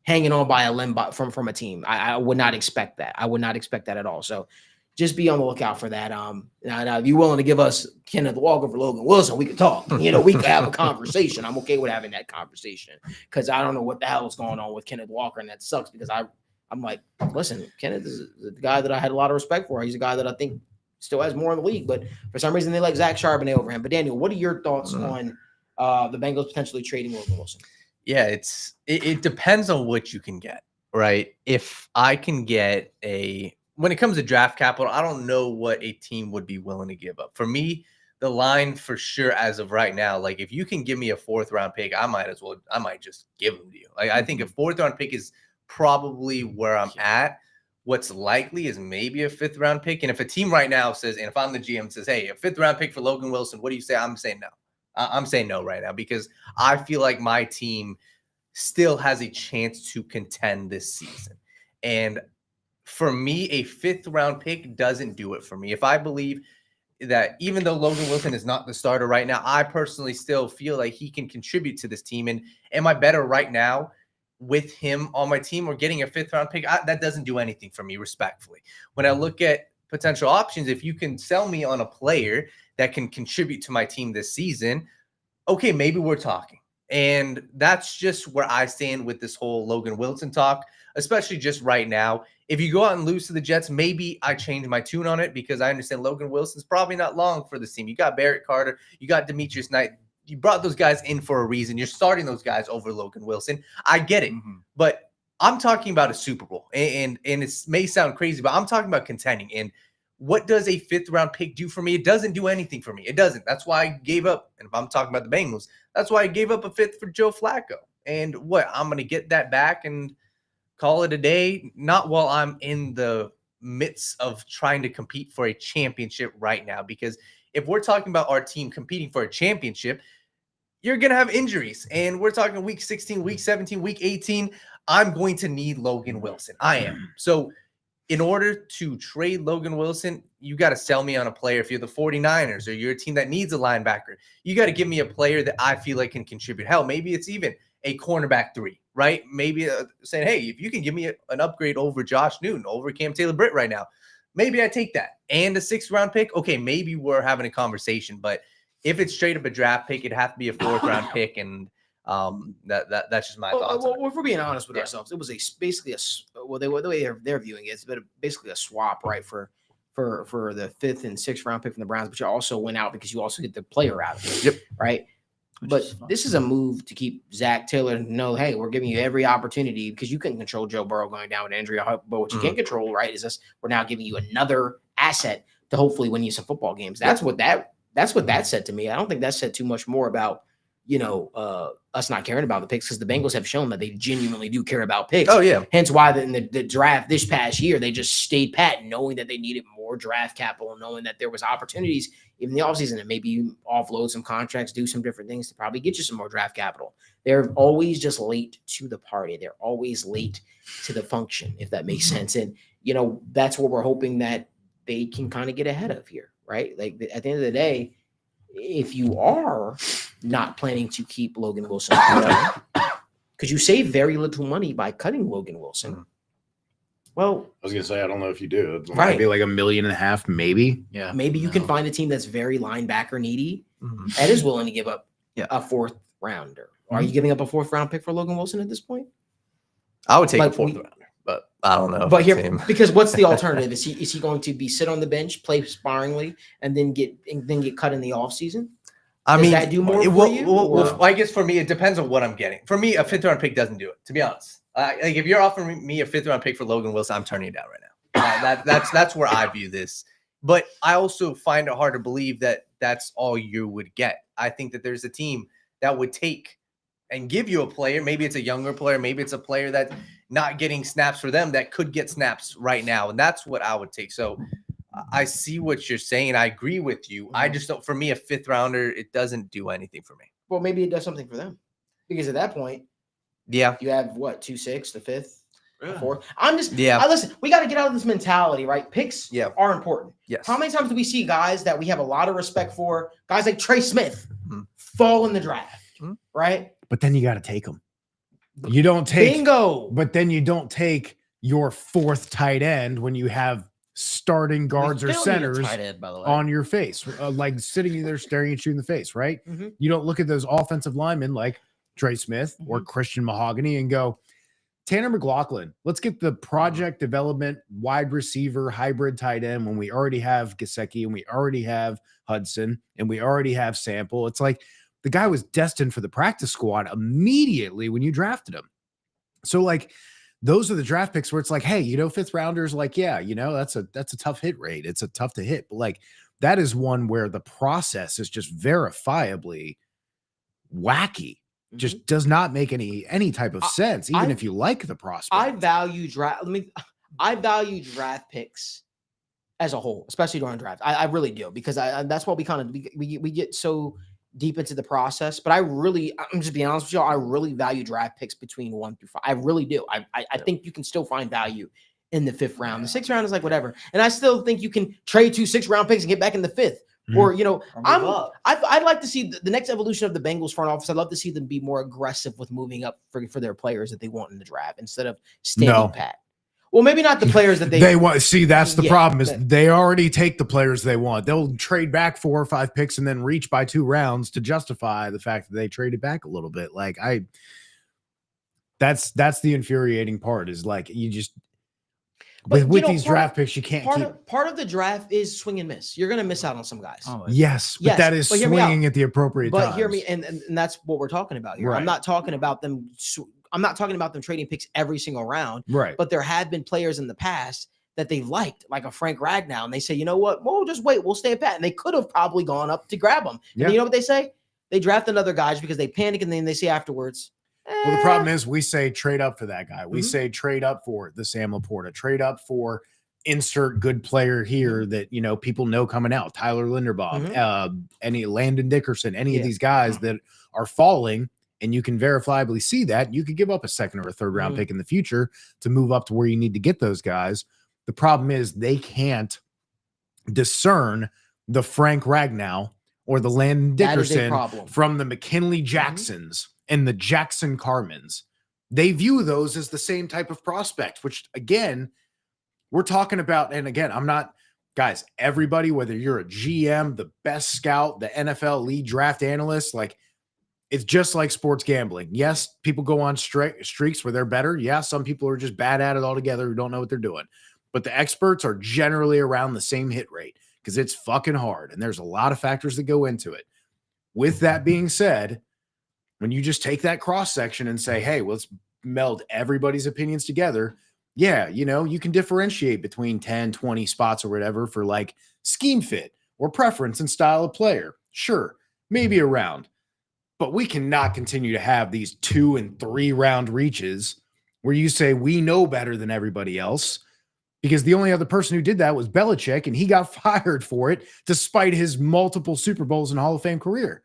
hanging on by a limb from a team. I would not expect that. I would not expect that at all. So just be on the lookout for that. Now, if you're willing to give us Kenneth Walker for Logan Wilson, we could talk. We could have a conversation. I'm okay with having that conversation because I don't know what the hell is going on with Kenneth Walker, and that sucks because I'm like, listen, Kenneth is the guy that I had a lot of respect for. He's a guy that I think still has more in the league, but for some reason they like Zach Charbonnet over him. But Daniel, what are your thoughts on the Bengals potentially trading Logan Wilson? Yeah, it depends on what you can get, right? If I can get a when it comes to draft capital, I don't know what a team would be willing to give up. For me, the line for sure as of right now, like if you can give me a 4th round pick, I might just give them to you. Like I think a 4th round pick is probably where I'm at. What's likely is maybe a 5th round pick. And if a team right now says, and if I'm the GM says, hey, a 5th round pick for Logan Wilson, what do you say? I'm saying no. I'm saying no right now because I feel like my team still has a chance to contend this season. And for me, a 5th round pick doesn't do it for me. If I believe that even though Logan Wilson is not the starter right now, I personally still feel like he can contribute to this team. And am I better right now with him on my team or getting a 5th round pick? That doesn't do anything for me, respectfully. When I look at potential options, if you can sell me on a player that can contribute to my team this season, okay, maybe we're talking. And that's just where I stand with this whole Logan Wilson talk, especially just right now. If you go out and lose to the Jets, maybe I change my tune on it because I understand Logan Wilson's probably not long for this team. You got Barrett Carter, you got Demetrius Knight. You brought those guys in for a reason. You're starting those guys over Logan Wilson. I get it. But I'm talking about a Super Bowl. And it may sound crazy, but I'm talking about contending. And what does a 5th round pick do for me? It doesn't do anything for me. It doesn't. That's why I gave up. And if I'm talking about the Bengals, that's why I gave up a 5th for Joe Flacco. And what? I'm going to get that back and call it a day, not while I'm in the midst of trying to compete for a championship right now. Because if we're talking about our team competing for a championship, you're going to have injuries. And we're talking week 16, week 17, week 18. I'm going to need Logan Wilson. I am. So in order to trade Logan Wilson, you got to sell me on a player. If you're the 49ers or you're a team that needs a linebacker, you got to give me a player that I feel like can contribute. Hell, maybe it's even a cornerback 3, right? Maybe saying, hey, if you can give me an upgrade over Josh Newton, over Cam Taylor-Britt right now, maybe I take that. And a 6th round pick, okay, maybe we're having a conversation. But if it's straight up a draft pick, it'd have to be a 4th round pick. And that's just my thoughts. Well, if we're being honest with ourselves, it was basically the way they're viewing it, it's basically a swap, right, for the 5th and 6th round pick from the Browns, but you also went out because you also get the player out of it. Yep. Right. But this is a move to keep Zach Taylor know, hey, we're giving you every opportunity because you couldn't control Joe Burrow going down with injury. But what you can't control, right, is this: we're now giving you another asset to hopefully win you some football games. That's what that said to me. I don't think that said too much more about us not caring about the picks, because the Bengals have shown that they genuinely do care about picks. Oh, yeah. Hence why in the draft this past year, they just stayed pat, knowing that they needed more draft capital, knowing that there was opportunities in the offseason, and maybe you offload some contracts, do some different things to probably get you some more draft capital. They're always just late to the party. They're always late to the function, if that makes sense. And, that's what we're hoping that they can kind of get ahead of here, right? Like at the end of the day, if you are not planning to keep Logan Wilson, because you save very little money by cutting Logan Wilson. Well, I was gonna say, I don't know if you do. It Right. might be like $1.5 million, maybe. Yeah. maybe you can find a team that's very linebacker needy that is willing to give up a 4th rounder. Are you giving up a 4th round pick for Logan Wilson at this point? I would take Like, a 4th rounder, but I don't know. But if here, it's him. because what's the alternative? Is he going to be sit on the bench, play sparingly, and then get cut in the offseason? Does that do more for you? Well, I guess for me, it depends on what I'm getting. For me, a 5th round pick doesn't do it, to be honest. Like if you're offering me a 5th round pick for Logan Wilson, I'm turning it down right now. That's where I view this. But I also find it hard to believe that that's all you would get. I think that there's a team that would take and give you a player. Maybe it's a younger player. Maybe it's a player that's not getting snaps for them that could get snaps right now. And that's what I would take. So I see what you're saying. I agree with you. I just don't, for me, a 5th rounder, it doesn't do anything for me. Well, maybe it does something for them, because at that point, Yeah. you have 2-6, the 5th, the Yeah. 4th. I'm just, Yeah. listen, we got to get out of this mentality, right? Picks are important. Yes. How many times do we see guys that we have a lot of respect for, guys like Trey Smith, fall in the draft, right? But then you got to take them. You don't take Bingo. But then you don't take your 4th tight end when you have starting guards or centers tight end, by the way. on your face, like sitting there staring at you in the face, right? You don't look at those offensive linemen like Trey Smith or Christian Mahogany and go, Tanner McLaughlin, let's get the project development wide receiver hybrid tight end when we already have Gesicki and we already have Hudson and we already have Sample. It's like the guy was destined for the practice squad immediately when you drafted him. So like those are the draft picks where it's like, hey, fifth rounders, like, yeah, that's a tough hit rate. It's a tough to hit, but like that is one where the process is just verifiably wacky. Just does not make any type of sense, even if you like the prospect. I value draft picks as a whole, especially during draft. I really do, because that's what we get so deep into the process. But I'm just being honest with y'all, I really value draft picks between 1 through 5. I really do. I think you can still find value in the 5th round. The 6th round is like whatever. And I still think you can trade 2 6th-round picks and get back in the 5th. Or, I'd like to see the next evolution of the Bengals front office. I'd love to see them be more aggressive with moving up for their players that they want in the draft instead of standing pat. Well, maybe not the players that they want. See, that's the problem is they already take the players they want. They'll trade back 4 or 5 picks and then reach by 2 rounds to justify the fact that they traded back a little bit. Like that's the infuriating part, is like you just with these draft picks, you can't part of the draft is swing and miss. You're going to miss out on some guys. Yes, but that is swinging at the appropriate times. But hear me, and that's what we're talking about here. Right. I'm not talking about them trading picks every single round. Right. But there have been players in the past that they liked, like a Frank Ragnow, and they say, you know what? Well, just wait. We'll stay pat. And they could have probably gone up to grab him. Yeah. And you know what they say? They draft another guy just because they panic, and then they say afterwards, well, the problem is we say trade up for that guy. We say trade up for the Sam Laporta, trade up for insert good player here that, people know coming out. Tyler Linderbaum, any Landon Dickerson, any of these guys that are falling, and you can verifiably see that. You could give up a 2nd or a 3rd round pick in the future to move up to where you need to get those guys. The problem is they can't discern the Frank Ragnow or the Landon Dickerson from the McKinley Jacksons and the Jackson Carmens. They view those as the same type of prospect, which again, we're talking about. And again, I'm not, guys, everybody, whether you're a GM, the best scout, the NFL lead draft analyst, like it's just like sports gambling. Yes, people go on streaks where they're better. Yeah, some people are just bad at it altogether who don't know what they're doing. But the experts are generally around the same hit rate because it's fucking hard. And there's a lot of factors that go into it. With that being said, when you just take that cross section and say, hey, let's meld everybody's opinions together. Yeah, you can differentiate between 10, 20 spots or whatever for like scheme fit or preference and style of player. Sure, maybe a round. But we cannot continue to have these 2 and 3 round reaches where you say we know better than everybody else, because the only other person who did that was Belichick, and he got fired for it despite his multiple Super Bowls and Hall of Fame career.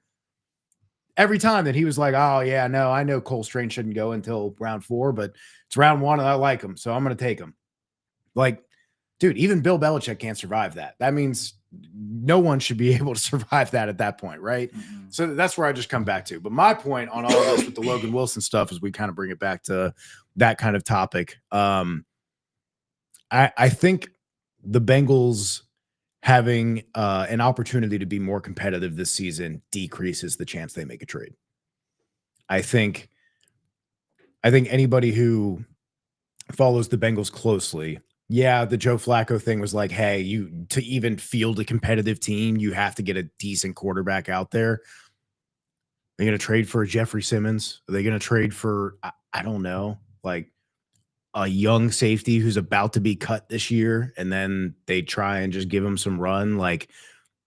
Every time that he was like, oh, yeah, no, I know Cole Strange shouldn't go until round 4, but it's round 1 and I like him, so I'm going to take him. Like, dude, even Bill Belichick can't survive that. That means no one should be able to survive that at that point, right? So that's where I just come back to. But my point on all of this with the Logan Wilson stuff is we kind of bring it back to that kind of topic. I think the Bengals having an opportunity to be more competitive this season decreases the chance they make a trade. I think anybody who follows the Bengals closely, yeah, the Joe Flacco thing was like, hey, to even field a competitive team, you have to get a decent quarterback out there. They're going to trade for Jeffrey Simmons. Are they going to trade for, I don't know, like a young safety who's about to be cut this year, and then they try and just give him some run? Like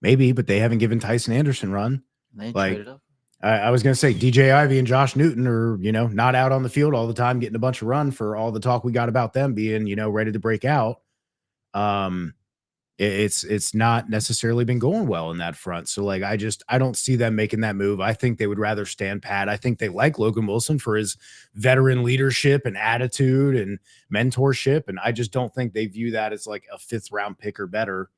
maybe, but they haven't given Tyson Anderson run. They like traded up. I was going to say DJ Ivey and Josh Newton are, not out on the field all the time, getting a bunch of run for all the talk we got about them being, ready to break out. It's not necessarily been going well in that front. So like, I don't see them making that move. I think they would rather stand pat. I think they like Logan Wilson for his veteran leadership and attitude and mentorship. And I just don't think they view that as like a 5th round pick or better.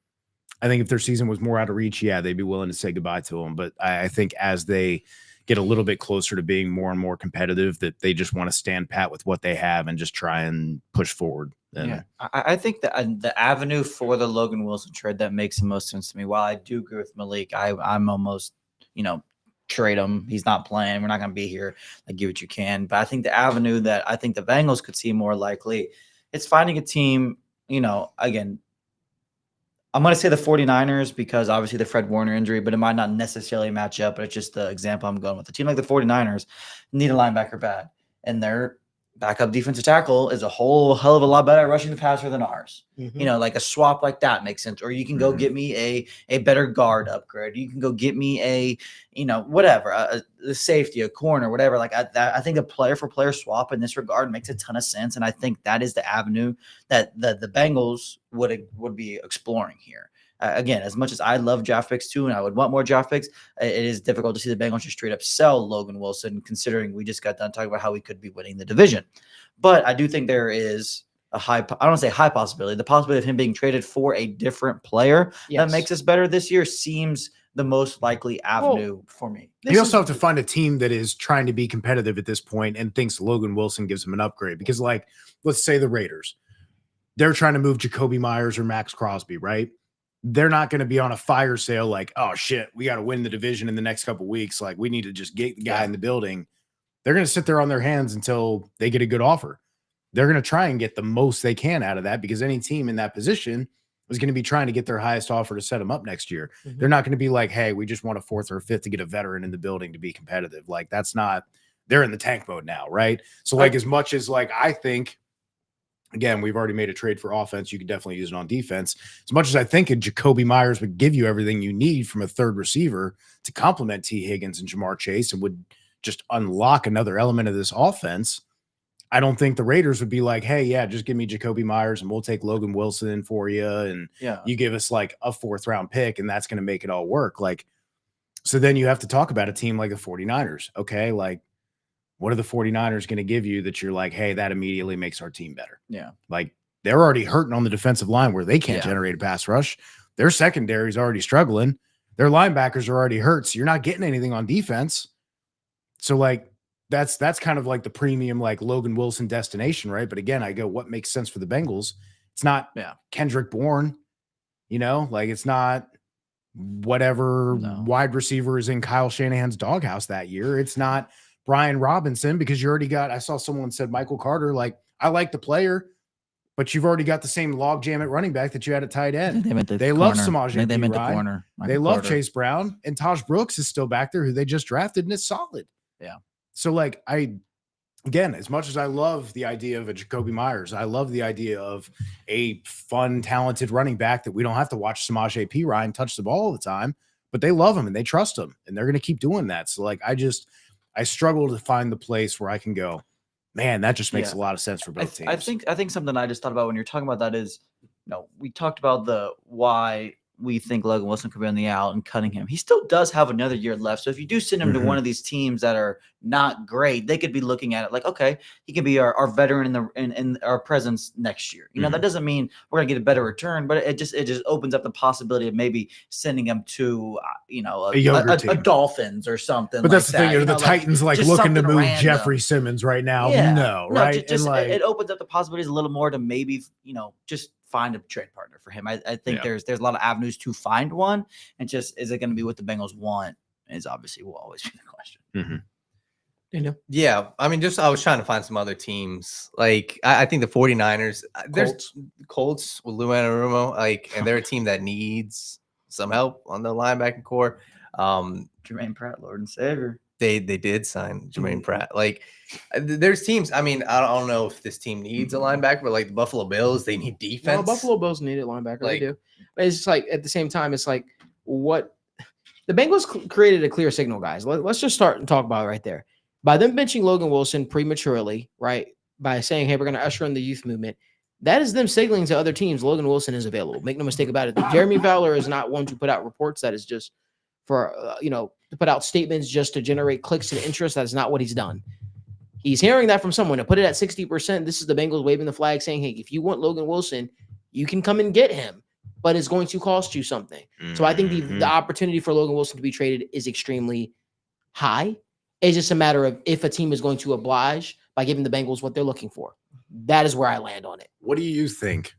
I think if their season was more out of reach, yeah, they'd be willing to say goodbye to him. But I think as they get a little bit closer to being more and more competitive, that they just want to stand pat with what they have and just try and push forward. Yeah, I think that the avenue for the Logan Wilson trade that makes the most sense to me. While I do agree with Malik, I'm almost, trade him. He's not playing. We're not going to be here. Like, give what you can. But I think the avenue that I think the Bengals could see more likely, it's finding a team, again, I'm going to say the 49ers because obviously the Fred Warner injury, but it might not necessarily match up. But it's just the example I'm going with. A team like the 49ers need a linebacker bad, and they're backup defensive tackle is a whole hell of a lot better at rushing the passer than ours. Mhm. You know, like a swap like that makes sense. Or you can go get me a better guard upgrade. You can go get me a, you know, whatever, a safety, a corner, whatever. Like I think a player for player swap in this regard makes a ton of sense. And I think that is the avenue that the Bengals would be exploring here. Again, as much as I love draft picks too, and I would want more draft picks, it is difficult to see the Bengals just straight up sell Logan Wilson, considering we just got done talking about how we could be winning the division. But I do think there is a high, I don't want to say high possibility, the possibility of him being traded for a different player that makes us better this year seems the most likely avenue for me. You also have to find a team that is trying to be competitive at this point and thinks Logan Wilson gives him an upgrade. Because, like, let's say the Raiders, they're trying to move Jakobi Meyers or Max Crosby, right? They're not going to be on a fire sale like, oh, shit, we got to win the division in the next couple of weeks. Like, we need to just get the guy in the building. They're going to sit there on their hands until they get a good offer. They're going to try and get the most they can out of that because any team in that position is going to be trying to get their highest offer to set them up next year. Mhm. They're not going to be like, hey, we just want a fourth or a fifth to get a veteran in the building to be competitive. Like, that's not – they're in the tank mode now, right? So, like, as much as, like, I think – again, we've already made a trade for offense. You could definitely use it on defense. As much as I think a Jakobi Meyers would give you everything you need from a third receiver to complement T. Higgins and Jamar Chase and would just unlock another element of this offense, I don't think the Raiders would be like, hey, yeah, just give me Jakobi Meyers and we'll take Logan Wilson for you. And you give us like a 4th round pick and that's going to make it all work. Like, so then you have to talk about a team like the 49ers. Okay. Like, what are the 49ers going to give you that you're like, hey, that immediately makes our team better? Yeah. Like, they're already hurting on the defensive line where they can't generate a pass rush. Their secondary is already struggling. Their linebackers are already hurt. So you're not getting anything on defense. So, like, that's kind of like the premium, like, Logan Wilson destination, right? But again, I go, what makes sense for the Bengals? It's not Kendrick Bourne, you know, like, it's not whatever wide receiver is in Kyle Shanahan's doghouse that year. It's not Brian Robinson, because you already got, I saw someone said Michael Carter, like, I like the player, but you've already got the same logjam at running back that you had at tight end. They love Samaje. They meant the corner. They love Chase Brown, and Taj Brooks is still back there, who they just drafted, and it's solid. Yeah. So, like, again, as much as I love the idea of a Jakobi Meyers, I love the idea of a fun, talented running back that we don't have to watch Samaje Perine touch the ball all the time, but they love him and they trust him, and they're going to keep doing that. So, like, I struggle to find the place where I can go, man, that just makes a lot of sense for both teams. I think something I just thought about when you're talking about that is, you know, we talked about the why we think Logan Wilson could be on the out and cutting him. He still does have another year left. So if you do send him to one of these teams that are not great, they could be looking at it like, okay, he can be our veteran in our presence next year. You know, that doesn't mean we're gonna get a better return, but it just opens up the possibility of maybe sending him to you know, a Dolphins or something. But like that's the thing, the Titans like looking to move random. Jeffrey Simmons right now. No, right? It opens up the possibilities a little more to maybe, you know, just find a trade partner for him. I think there's a lot of avenues to find one, and just, is it going to be what the Bengals want is obviously will always be the question. Yeah, I mean, just I was trying to find some other teams. Like, I think the 49ers, there's Colts with Lou Anarumo, like, and they're a team that needs some help on the linebacking core. Jermaine Pratt, Lord and Savior. They did sign Jermaine Pratt. Like, there's teams. I mean, I don't know if this team needs a linebacker, but like the Buffalo Bills, they need defense. No, Buffalo Bills need a linebacker. They do. But it's like, at the same time, it's like, what the Bengals created a clear signal, guys. Let's just start and talk about it right there. By them benching Logan Wilson prematurely, right? By saying, hey, we're going to usher in the youth movement. That is them signaling to other teams Logan Wilson is available. Make no mistake about it. Jeremy Fowler is not one to put out reports. That is just for, to put out statements just to generate clicks and interest. That is not what he's done. He's hearing that from someone. To put it at 60%, this is the Bengals waving the flag saying, hey, if you want Logan Wilson, you can come and get him, but it's going to cost you something. So I think the opportunity for Logan Wilson to be traded is extremely high. It's just a matter of if a team is going to oblige by giving the Bengals what they're looking for. That is where I land on it. What do you think?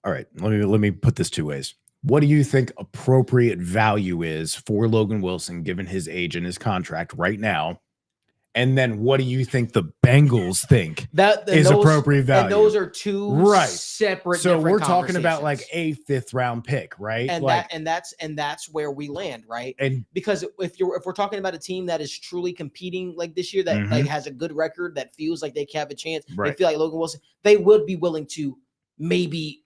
All right, let me put this two ways. What do you think appropriate value is for Logan Wilson, given his age and his contract right now? And then what do you think the Bengals think is appropriate value? And those are two separate. So we're talking about like a 5th round pick, right? And like, that's where we land, right? And because if we're talking about a team that is truly competing like this year, that like has a good record, that feels like they have a chance, they feel like Logan Wilson, they would be willing to maybe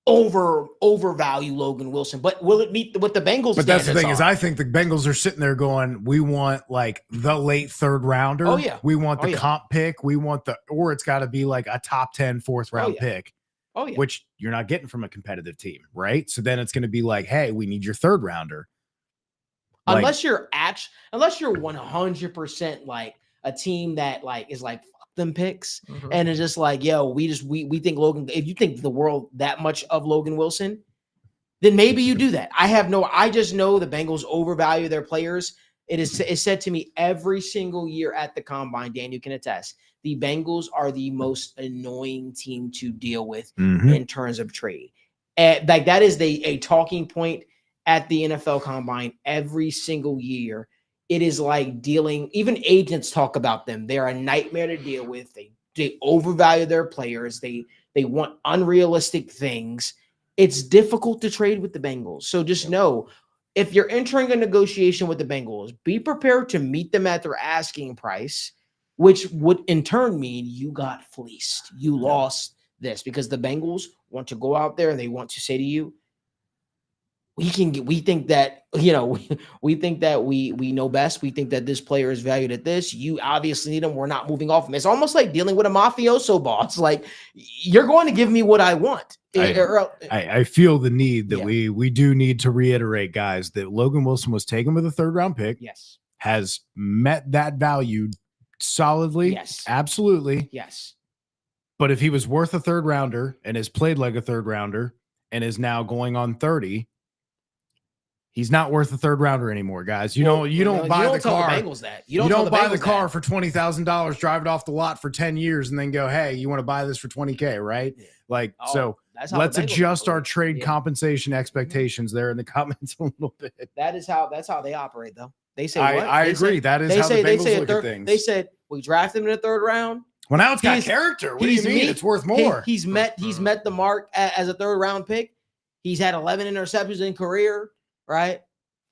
overvalue Logan Wilson, but will it meet what the Bengals? But that's the thing is, I think the Bengals are sitting there going, "We want like the late 3rd rounder. Oh yeah, we want the comp pick. We want or it's got to be like a top 10 4th round pick. Oh yeah, which you're not getting from a competitive team, right? So then it's going to be like, hey, we need your 3rd rounder. Unless you're 100% like a team that like is like them picks and it's just like, yo, we think Logan, if you think the world that much of Logan Wilson, then maybe you do that. I just know the Bengals overvalue their players. It's said to me every single year at the combine, Dan, you can attest, the Bengals are the most annoying team to deal with in terms of trade. And like that is a talking point at the NFL combine every single year. It is like dealing, even agents talk about them. They're a nightmare to deal with. They overvalue their players. They want unrealistic things. It's difficult to trade with the Bengals. So just know, if you're entering a negotiation with the Bengals, be prepared to meet them at their asking price, which would in turn mean you got fleeced. You lost this because the Bengals want to go out there and they want to say to you, we think that we know best. We think that this player is valued at this. You obviously need him. We're not moving off him. It's almost like dealing with a mafioso boss. Like, you're going to give me what I want. I feel the need that we do need to reiterate, guys, that Logan Wilson was taken with a 3rd round pick. Yes. Has met that value solidly. Yes. Absolutely. Yes. But if he was worth a 3rd rounder and has played like a 3rd rounder and is now going on 30, he's not worth a 3rd rounder anymore, guys. You don't buy the car. You don't buy the car for $20,000, drive it off the lot for 10 years, and then go, hey, you want to buy this for $20K, right? Yeah. Like, so let's adjust our trade compensation expectations there in the comments a little bit. That's how they operate, though. They say, I agree. That is how the Bengals look at things. They said, we drafted him in the 3rd round. Well, now it's got character. What do you mean? It's worth more. He's met the mark as a 3rd round pick. He's had 11 interceptions in career. Right?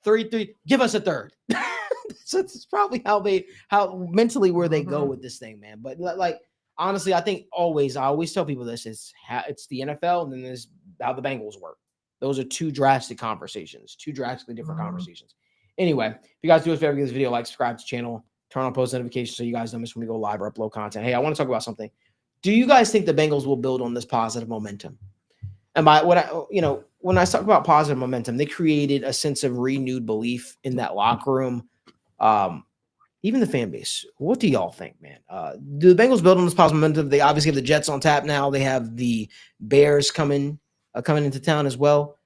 3. Give us a 3rd. So it's probably how mentally where they go with this thing, man. But like, honestly, I always tell people this: it's the NFL, and then there's how the Bengals work. Those are two drastically different conversations. Anyway, if you guys do us a favor, give this video a like, subscribe to the channel, turn on post notifications so you guys don't miss when we go live or upload content. Hey, I want to talk about something. Do you guys think the Bengals will build on this positive momentum? And when I talk about positive momentum, they created a sense of renewed belief in that locker room. Even the fan base. What do y'all think, man? Do the Bengals build on this positive momentum? They obviously have the Jets on tap now. They have the Bears coming into town as well.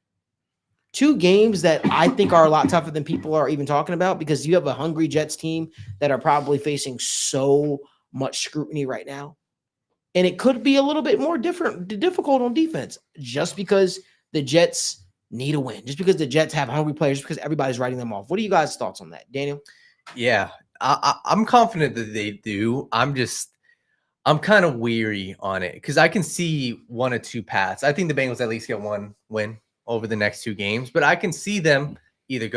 2 games that I think are a lot tougher than people are even talking about, because you have a hungry Jets team that are probably facing so much scrutiny right now. And it could be a little bit more difficult on defense, just because the Jets need a win, just because the Jets have hungry players, just because everybody's writing them off. What are you guys' thoughts on that, Daniel? Yeah, I'm confident that they do. I'm kind of weary on it because I can see 1 or 2 paths. I think the Bengals at least get 1 win over the next 2 games, but I can see them either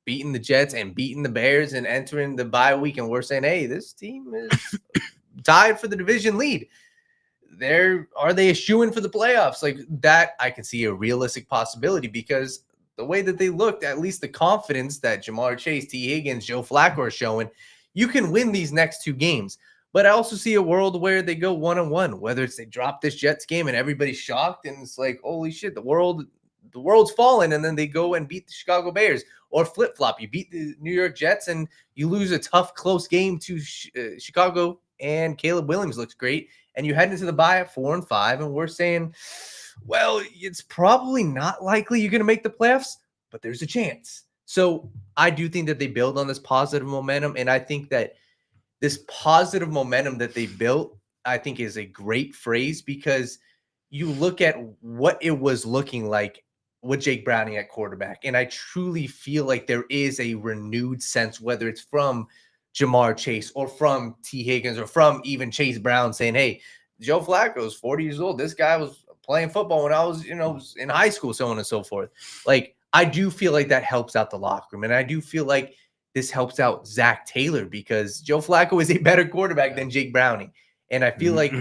beating the Jets and beating the Bears and entering the bye week, and we're saying, hey, this team is tied for the division lead. Are they a shoo-in for the playoffs? Like that, I can see a realistic possibility, because the way that they looked, at least the confidence that Ja'Marr Chase, T. Higgins, Joe Flacco are showing, you can win these next 2 games. But I also see a world where they go 1-1, whether it's they drop this Jets game and everybody's shocked and it's like, holy shit, the world's fallen, and then they go and beat the Chicago Bears, or flip-flop. You beat the New York Jets and you lose a tough, close game to Chicago, and Caleb Williams looks great, and you head into the bye at 4-5, and we're saying, well, it's probably not likely you're going to make the playoffs, but there's a chance. So I do think that they build on this positive momentum, and I think that this positive momentum that they built, I think, is a great phrase, because you look at what it was looking like with Jake Browning at quarterback, and I truly feel like there is a renewed sense, whether it's from Jamar Chase or from T. Higgins or from even Chase Brown saying, hey, Joe Flacco's 40 years old. This guy was playing football when I was, in high school, so on and so forth. Like, I do feel like that helps out the locker room. And I do feel like this helps out Zach Taylor because Joe Flacco is a better quarterback than Jake Browning. And I feel like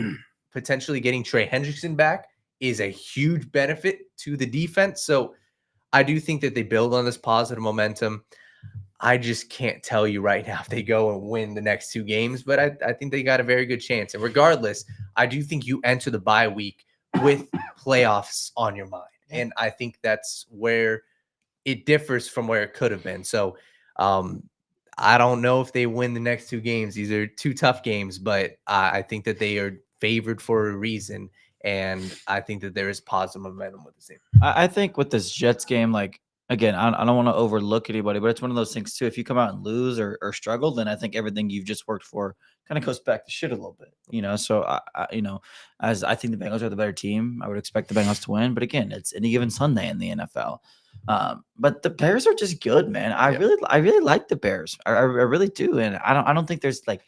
potentially getting Trey Hendrickson back is a huge benefit to the defense. So I do think that they build on this positive momentum. I just can't tell you right now if they go and win the next 2 games, but I think they got a very good chance. And regardless, I do think you enter the bye week with playoffs on your mind. And I think that's where it differs from where it could have been. So I don't know if they win the next 2 games. These are 2 tough games, but I think that they are favored for a reason. And I think that there is positive momentum with the team. I think with this Jets game, like, again, I don't want to overlook anybody, but it's one of those things too. If you come out and lose or struggle, then I think everything you've just worked for kind of goes back to shit a little bit, So as I think the Bengals are the better team, I would expect the Bengals to win. But again, it's any given Sunday in the NFL. But the Bears are just good, man. I really like the Bears. I really do, and I don't think there's like,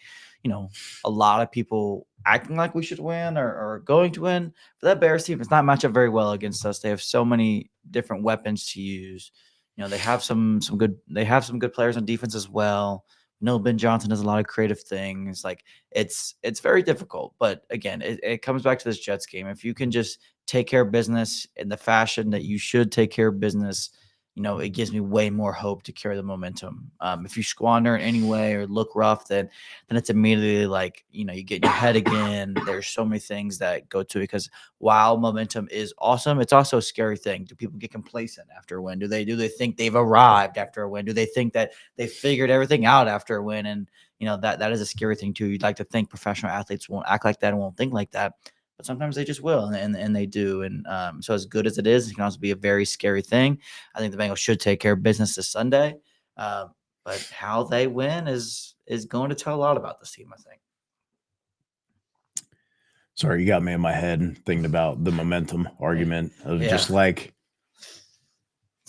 a lot of people acting like we should win or going to win. But that Bears team does not match up very well against us. They have so many different weapons to use. They have some good players on defense as well. Ben Johnson does a lot of creative things. Like it's very difficult. But again, it comes back to this Jets game. If you can just take care of business in the fashion that you should take care of business, it gives me way more hope to carry the momentum. If you squander in any way or look rough, then it's immediately like, you get in your head again. There's so many things that go to it because while momentum is awesome, it's also a scary thing. Do people get complacent after a win? Do they think they've arrived after a win? Do they think that they figured everything out after a win? And, that is a scary thing too. You'd like to think professional athletes won't act like that and won't think like that. But sometimes they just will, and they do. And so as good as it is, it can also be a very scary thing. I think the Bengals should take care of business this Sunday. But how they win is going to tell a lot about this team, I think. Sorry, you got me in my head thinking about the momentum argument of just like,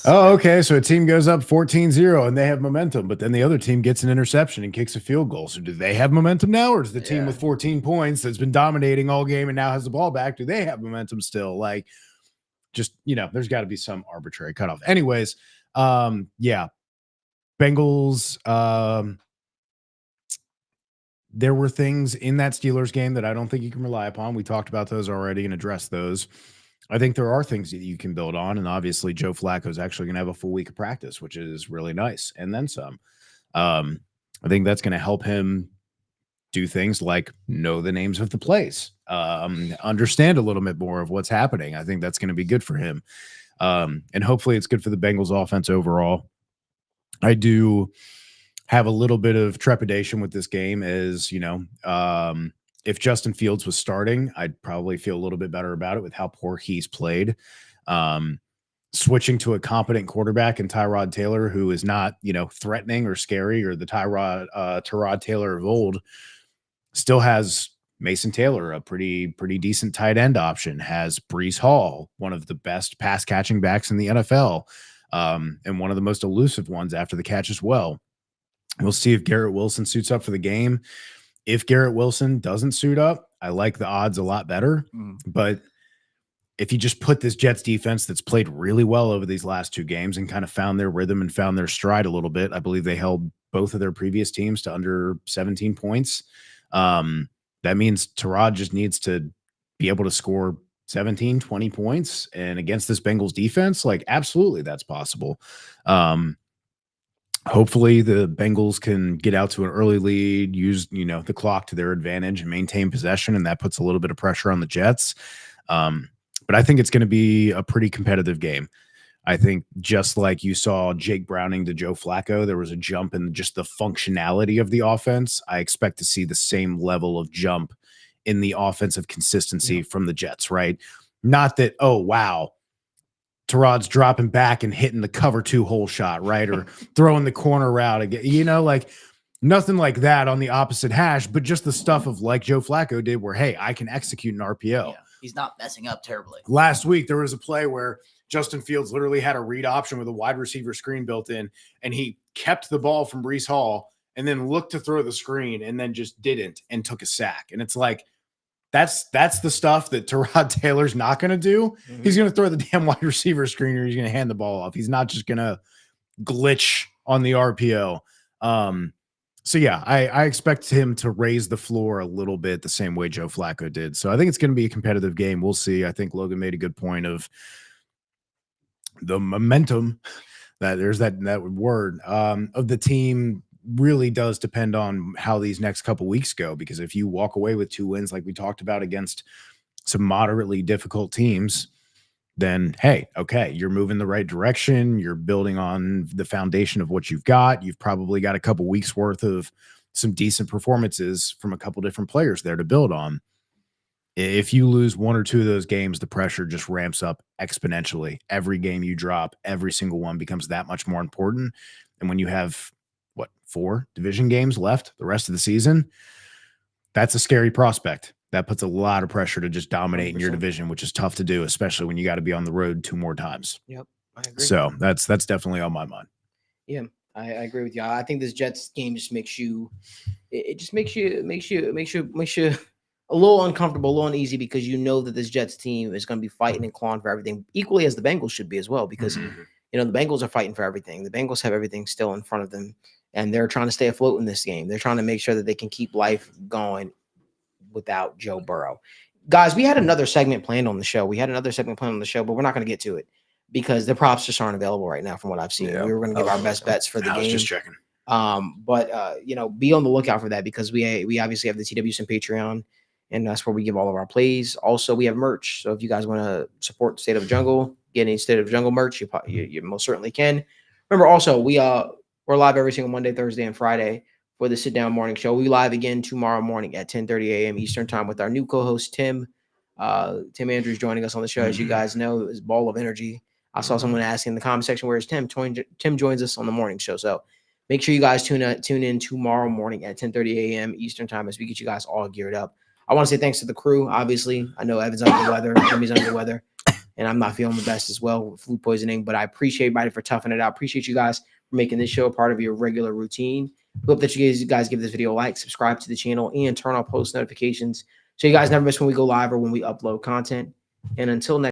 oh, okay, so a team goes up 14-0 and they have momentum, but then the other team gets an interception and kicks a field goal. So do they have momentum now, or is the team with 14 points that's been dominating all game and now has the ball back, do they have momentum still? Like, just, there's got to be some arbitrary cutoff. Anyways, Bengals, there were things in that Steelers game that I don't think you can rely upon. We talked about those already and addressed those. I think there are things that you can build on, and obviously Joe Flacco is actually going to have a full week of practice, which is really nice, and then some. I think that's going to help him do things like know the names of the plays, understand a little bit more of what's happening. I think that's going to be good for him, and hopefully it's good for the Bengals offense overall. I do have a little bit of trepidation with this game as, if Justin Fields was starting, I'd probably feel a little bit better about it with how poor he's played. Switching to a competent quarterback in Tyrod Taylor, who is not, threatening or scary, or the Tyrod Taylor of old, still has Mason Taylor, a pretty decent tight end option, has Breece Hall, one of the best pass catching backs in the NFL, and one of the most elusive ones after the catch as well. We'll see if Garrett Wilson suits up for the game. If Garrett Wilson doesn't suit up, I like the odds a lot better. But if you just put this Jets defense that's played really well over these last 2 games and kind of found their rhythm and found their stride a little bit, I believe they held both of their previous teams to under 17 points. That means Tyrod just needs to be able to score 17, 20 points. And against this Bengals defense, like, absolutely that's possible. Hopefully the Bengals can get out to an early lead, use, the clock to their advantage and maintain possession. And that puts a little bit of pressure on the Jets. But I think it's going to be a pretty competitive game. I think just like you saw Jake Browning to Joe Flacco, there was a jump in just the functionality of the offense. I expect to see the same level of jump in the offensive consistency from the Jets, right? Not that, oh, wow, Tyrod's dropping back and hitting the cover 2 hole shot, right? Or throwing the corner route again, like nothing like that on the opposite hash, but just the stuff of like Joe Flacco did where, hey, I can execute an RPO. Yeah, he's not messing up terribly. Last week, there was a play where Justin Fields literally had a read option with a wide receiver screen built in, and he kept the ball from Breece Hall and then looked to throw the screen and then just didn't and took a sack. And it's like, that's the stuff that Tyrod Taylor's not going to do. He's going to throw the damn wide receiver screen, or he's going to hand the ball off. He's not just going to glitch on the RPO. So yeah, I expect him to raise the floor a little bit the same way Joe Flacco did. So I think it's going to be a competitive game. We'll see. I think Logan made a good point of the momentum, that there's that word, of the team really does depend on how these next couple weeks go, because if you walk away with 2 wins like we talked about against some moderately difficult teams, then hey, okay, you're moving the right direction. You're building on the foundation of what you've got. You've probably got a couple weeks worth of some decent performances from a couple different players there to build on. If you lose 1 or 2 of those games, the pressure just ramps up exponentially. Every game you drop, every single one becomes that much more important. And when you have 4 division games left the rest of the season, that's a scary prospect. That puts a lot of pressure to just dominate 100%. In your division, which is tough to do, especially when you got to be on the road 2 more times. Yep, I agree. So that's definitely on my mind. Yeah, I agree with you. I think this Jets game just makes you, it just makes you a little uncomfortable, a little uneasy, because you know that this Jets team is going to be fighting and clawing for everything, equally as the Bengals should be as well, because you know the Bengals are fighting for everything. The Bengals have everything still in front of them, and they're trying to stay afloat in this game. They're trying to make sure that they can keep life going without Joe Burrow. Guys, we had another segment planned on the show. But we're not going to get to it because the props just aren't available right now from what I've seen. Yeah. We were going to give our best bets for the game. I was just checking. But you know, be on the lookout for that, because we obviously have the TWSN Patreon, and that's where we give all of our plays. Also, we have merch. So if you guys want to support State of the Jungle, get any State of the Jungle merch, you most certainly can. Remember, also, we're live every single Monday, Thursday, and Friday for the Sit Down Morning Show. We live again tomorrow morning at 10:30 a.m. Eastern Time with our new co-host, Tim. Tim Andrews joining us on the show. As you guys know, it was Ball of Energy. I saw someone asking in the comment section, where's Tim? Tim joins us on the morning show. So make sure you guys tune in tomorrow morning at 10:30 a.m. Eastern Time as we get you guys all geared up. I want to say thanks to the crew. Obviously, I know Evan's under the weather, Jimmy's under the weather, and I'm not feeling the best as well with food poisoning, but I appreciate everybody for toughing it out. Appreciate you guys for making this show a part of your regular routine. Hope that you guys give this video a like, subscribe to the channel, and turn on post notifications so you guys never miss when we go live or when we upload content. And until next